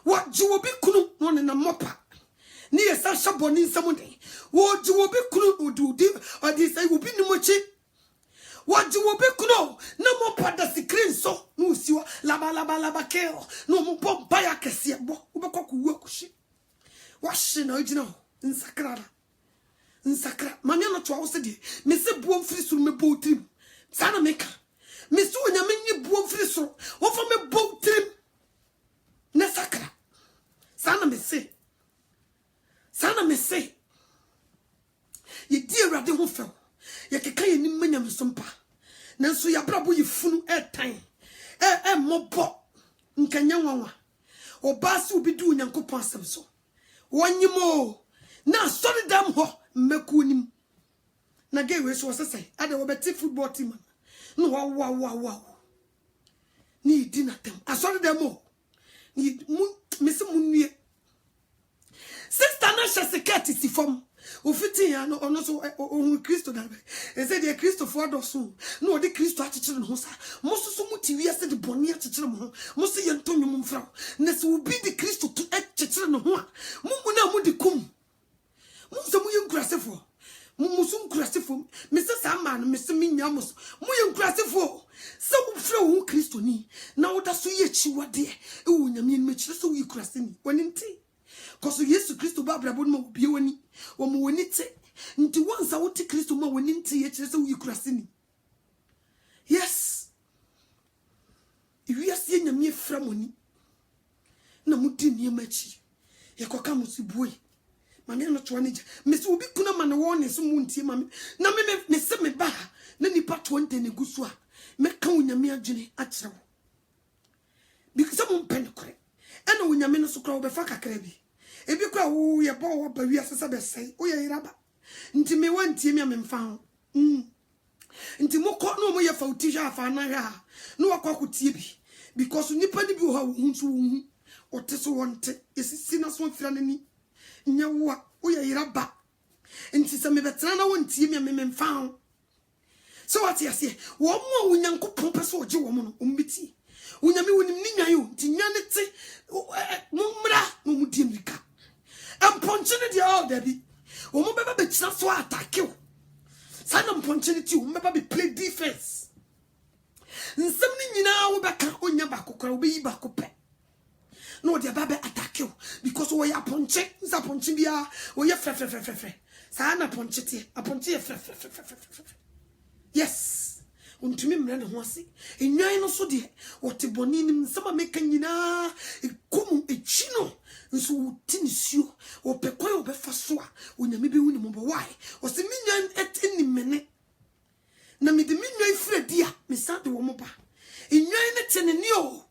wa jiwo bi kunu no ne na mopa ni yesa shaboni nsamude wo jiwo bi kunu odudi odi sai wo bi ni mochi wa jiwo bi kunu na mopa da screen so no usiwa laba keo no mo bomba ya kese bo ubekọ ku wu akushi wa shi na ojina nsakra manya no to awose de me se buo mfiri suru me bo trim sana meka me se onya menyi buo mfiri suru wo fa me bo trim na sakra sana me se ye di awrade ho few ye keka ye nim manya mesompa nanso ya brabo ye funu etan mobo nkanya nwanwa obasi obi du nyankopon asem so wonyimo na sorry dam ho mekunim na gay we so say ade wo beti football team no wow ni di na tem asori dem o ni mesi munue sister na shasekati si fom ofiti ya no ono so ohun Kristo da be e say de Kristo for do so no de Kristo achechire no sa mo so muti wi ase de boni achechire mo mo se ye ntonwum mfra na se obi de Kristo to achechire no ho a mo na mo de kum so mu yenkurasefo musu nkurasefo mese sa ma no mese minyamos mu yenkurasefo se wo fra wo Kristo ni na wo da so ye chiwade e wo nyame ni mechire so wo yekuraseni woni nti koso Yesu Kristo ba brabo no bie woni wo mo woni te nti wonsa wo te Kristo ma woni nti ye chire so wo yekuraseni yes iwiase nyame fra moni na mudi ni machi ye koka musibuwe mame no to anija me se obi kuna ma na won so muntie mame na me se me ba na nipa 20 ne gusu a me ka onyame adwene akire wo because some pen kore ena onyame no so kra wo be fa kakra bi ebi kra wo ye bo wo ba wi asesa be sei wo ye iraba nti me wantie me amemfa ho nti mo ko no mo ye fa uti ja fa na ha no wakwa kutie bi because nipa ni bi wo ha wo hunsu wo hu what is wanted is sinners one franny. Nyawa, we are iraba. And tis a me betrana won't see me found. So what you say? One more when Yanko Pompous or Joe umbiti. When you mean you, Tinyanity, Mumra, Mumudimika. I'm punching it all, Debbie. Woman, baby, just so attack you. Son, I'm punching it, you maybe play defense. And something you know, back on your back, or be back up. No, the baby attack you because we are punching, punching ya, or your fe. Sana punch it, a punch it, yes. Untumi mrena hwase enwan no so de wote bonin nsama meka nyina ekomu echino nso wuti nsuo opekwan obefa so a onyame be wuni mbo why o se minwan etini mene na me de minwan ifredi a me sade wo mo ba enwan ne teneni o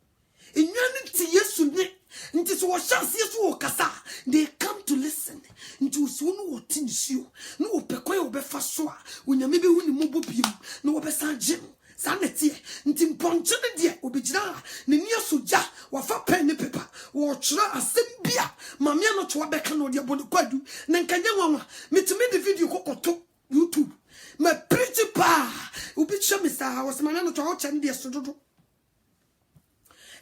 enwan ne ti Yesu ne nti so wo chance Yesu wo kasa they come to listen nti so no wote nsuo no opekwan obefa so a onyame be wuni mbo biem na wo be sanje sanete nti mponche ne de obegyina ne nia soja wafa pen ne paper wo kyerɛ asɛm bia mamia no to abɛka no de abone kwadu na nkanya nwanwa metime de video kokoto YouTube ma preach pa obi kyerɛ me saa wɔsema no to wo kyɛ ne de sododo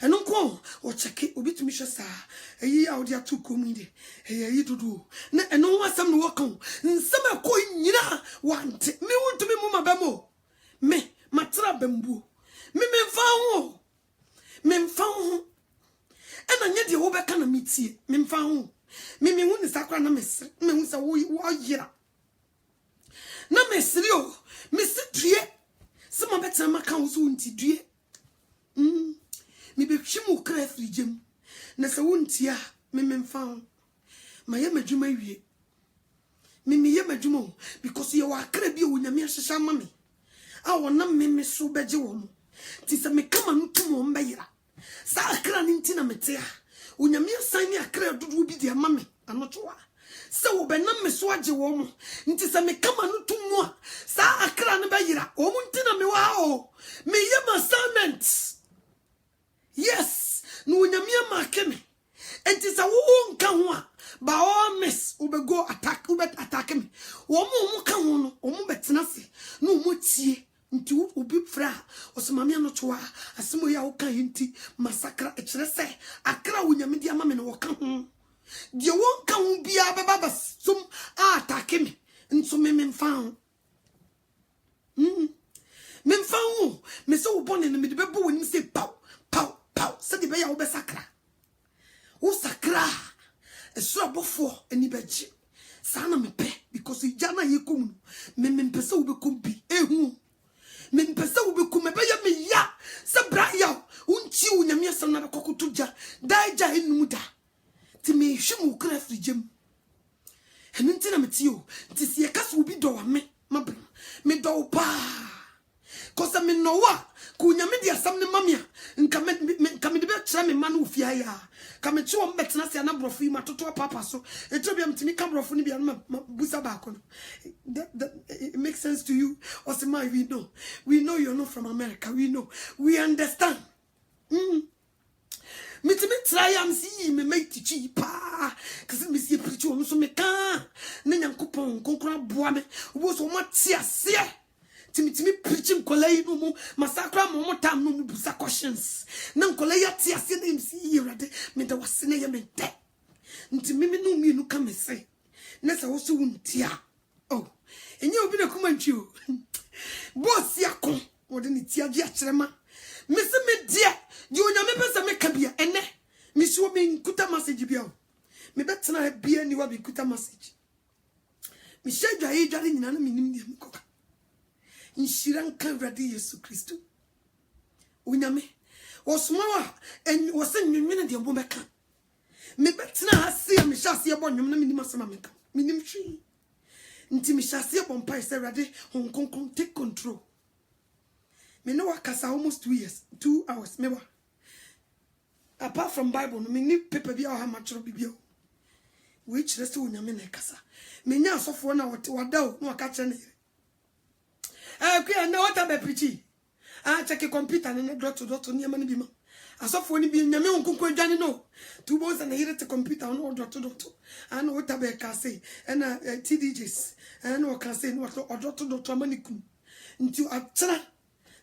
eno ko o cheke obi tumi hwɛ saa eyi a odi ato komu de eyi dodo na eno wasɛm no wɔka nsɛm akɔ nyina wante me wontumi mu mabamo me matra bambu me memfa ho ena nye de wo beka na metie memfa ho me hu ni sakra na mesre me hu se wo yira na mesre o me se due se ma beta maka wo so nti due me be hwimu kra afrigem na se wo nti a me memfa ho ma ye madwuma wie me ye madwuma because ye wa kra bi o nyame ahyehya ma me a wonam me so beje wo mo ti se me kama ntum wo mbayira sa akra ni nti na mete a onyame asan ni akra dodo bi de ama me anotoa se wo benam me so age wo mo nti se me kama ntum mo a sa akra ne bayira wo mo nti na me wa o me ye assignment yes no onyame amake me nti se wo nka ho a ba all miss ubego attack me wo mo ka ho no wo mo betena se no mo tie nti obi fra osomame no toa asemo ya wo kan nti masakra ekire se akra wonyame di ama me no wo ka ho de won ka ho bia baba sum attack me nso me memfa ho memfa ho me se wo bone no me de bebo wonim se pow se de be ya wo be sakra wo sakra esura bofo ani beji sana me pe because ijana yekom me mpese wo be kombi ehu me mpese wo be kum be ya me ya se bra ya unti unyame asem na bekokotoja daija enum da ti me hwemu kra frigem enu nti na meti o nti se yekase wo bi do wa me mabra me do pa kosa me no wa ku nyame di asam ne mamia nka me de be kira me manu ofia ya ka me chiwo mbetena se na brofo yi matoto papa so etobia mtimi ka brofo ni bia no busa ba ko no it makes sense to you osema we know you're not from America, we understand mitimi try am see me make tichi pa kase me see preach wo so me ka na nyankopon konkora boa me wo so mate ase Timmy preaching kolai no mu masakra mo tam no mu busa questions na kolai ati ase na msi yirade me da wasene ye me de nti mimi no mi no ka me se na sa wo so wuntia oh enye obi na kuma ntwi o boss yakon wo de ni tia gi akyerema me se me dia di onyame pese me ka bia ene me so me nkuta message bia o me betena bia ni wa bi kuta message me shedwa yi dwale nyina na me nim dia me koka Inshiran kan radi Yesu Kristo unyame osmawa en wosen nwunwene de mbo beka me betena ase me hyase ebo nwum na minim asema meka minim hwi nti me hyase ebo mpa se radi honkonkon take control me no wakasa almost 2 hours me wa apart from Bible no me ni paper bia ha matro bibia which rest unyame na kasa me nya asofo na wada no waka kire ne na what be preaching check computer na dot ni ma ni bi ma asofo ni bi nyame onkonko adwane no two boys and here the computer on dot and what abe ka say and TDJs and what can say no dot manikum nti atra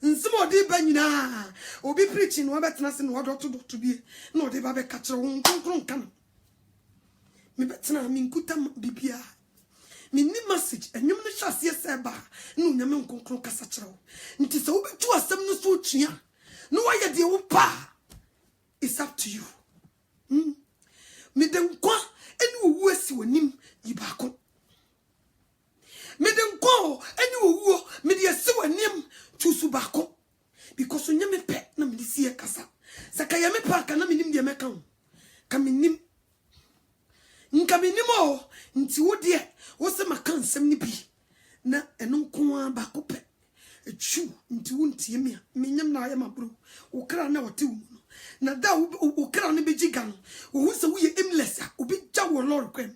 nsimo di ba nyina obi preaching no betena se no dot bi no de ba be ka kire won konkron kan me betena me nkuta bibia me ni message enyum no hyase se ba no nyame onkonkron kasa kire wo nti se wo betu asem no so tua no wa ye de wo pa. It's up to you. Me den kwa eni owu asi wonim yibako. Me den kwa eni owu me de asi wonim chusu bako. Because onya me pe na me de sie kasa. Saka ya me pa ka na me nim de meka ho. Ka me nim. Nka me nim o nti wo de wo se maka nsem ni bi. Na eno nko bako pe. Echu nti wo ntie me nyam na aye mabro. Wo kra na wote wo na da ukra ne bejiga no wo se wo ye aimless a obi ja wo lord kwem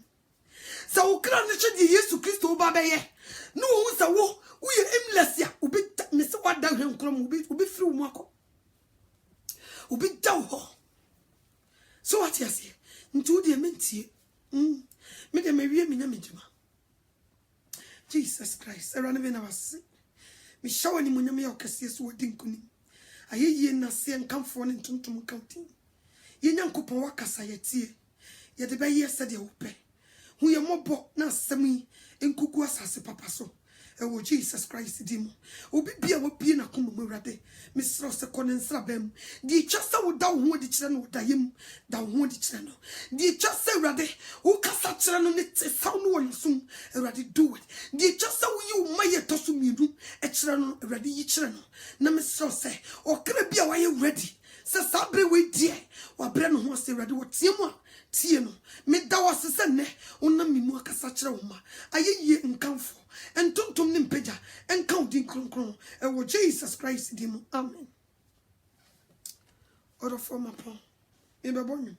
sa ukra ne chedi Yesu Kristo oba beye no wo se wo ye aimless a obi me se wada hwen krom obi firi wo akọ obi ja wo so what you say ntu de mentie me de me wie me nya mejuma Jesus Christ era ne be na wase me shawo ni munya me okase so wadi nkuni ayeye na se nkamfo ne ntontom county ye nyankopon wakasa yetie ye de be ye se de wo pe hu ye mobo na asem yi enkuku asase papa so ewo Jesus Christ di mu obi bia wo bie na komo murade misro se konensra bam di chasa wo da wo di kire no da yem da wo di kire no di chasa urade wo kasa kire no ne saw no wonsum urade do it di chasa wo yi maye toso midu e kire no urade yi kire no na misro se o kire bia wa ye ready se sabre we die wa bre no ho se urade wo tie mu a tie no me da wo se ne wona mimu akasa kire wo ma ayeye nkamfo entontom ni mpeja encounting kronkron ewo Jesus Christ di mu amen oro for my pon e be bonyo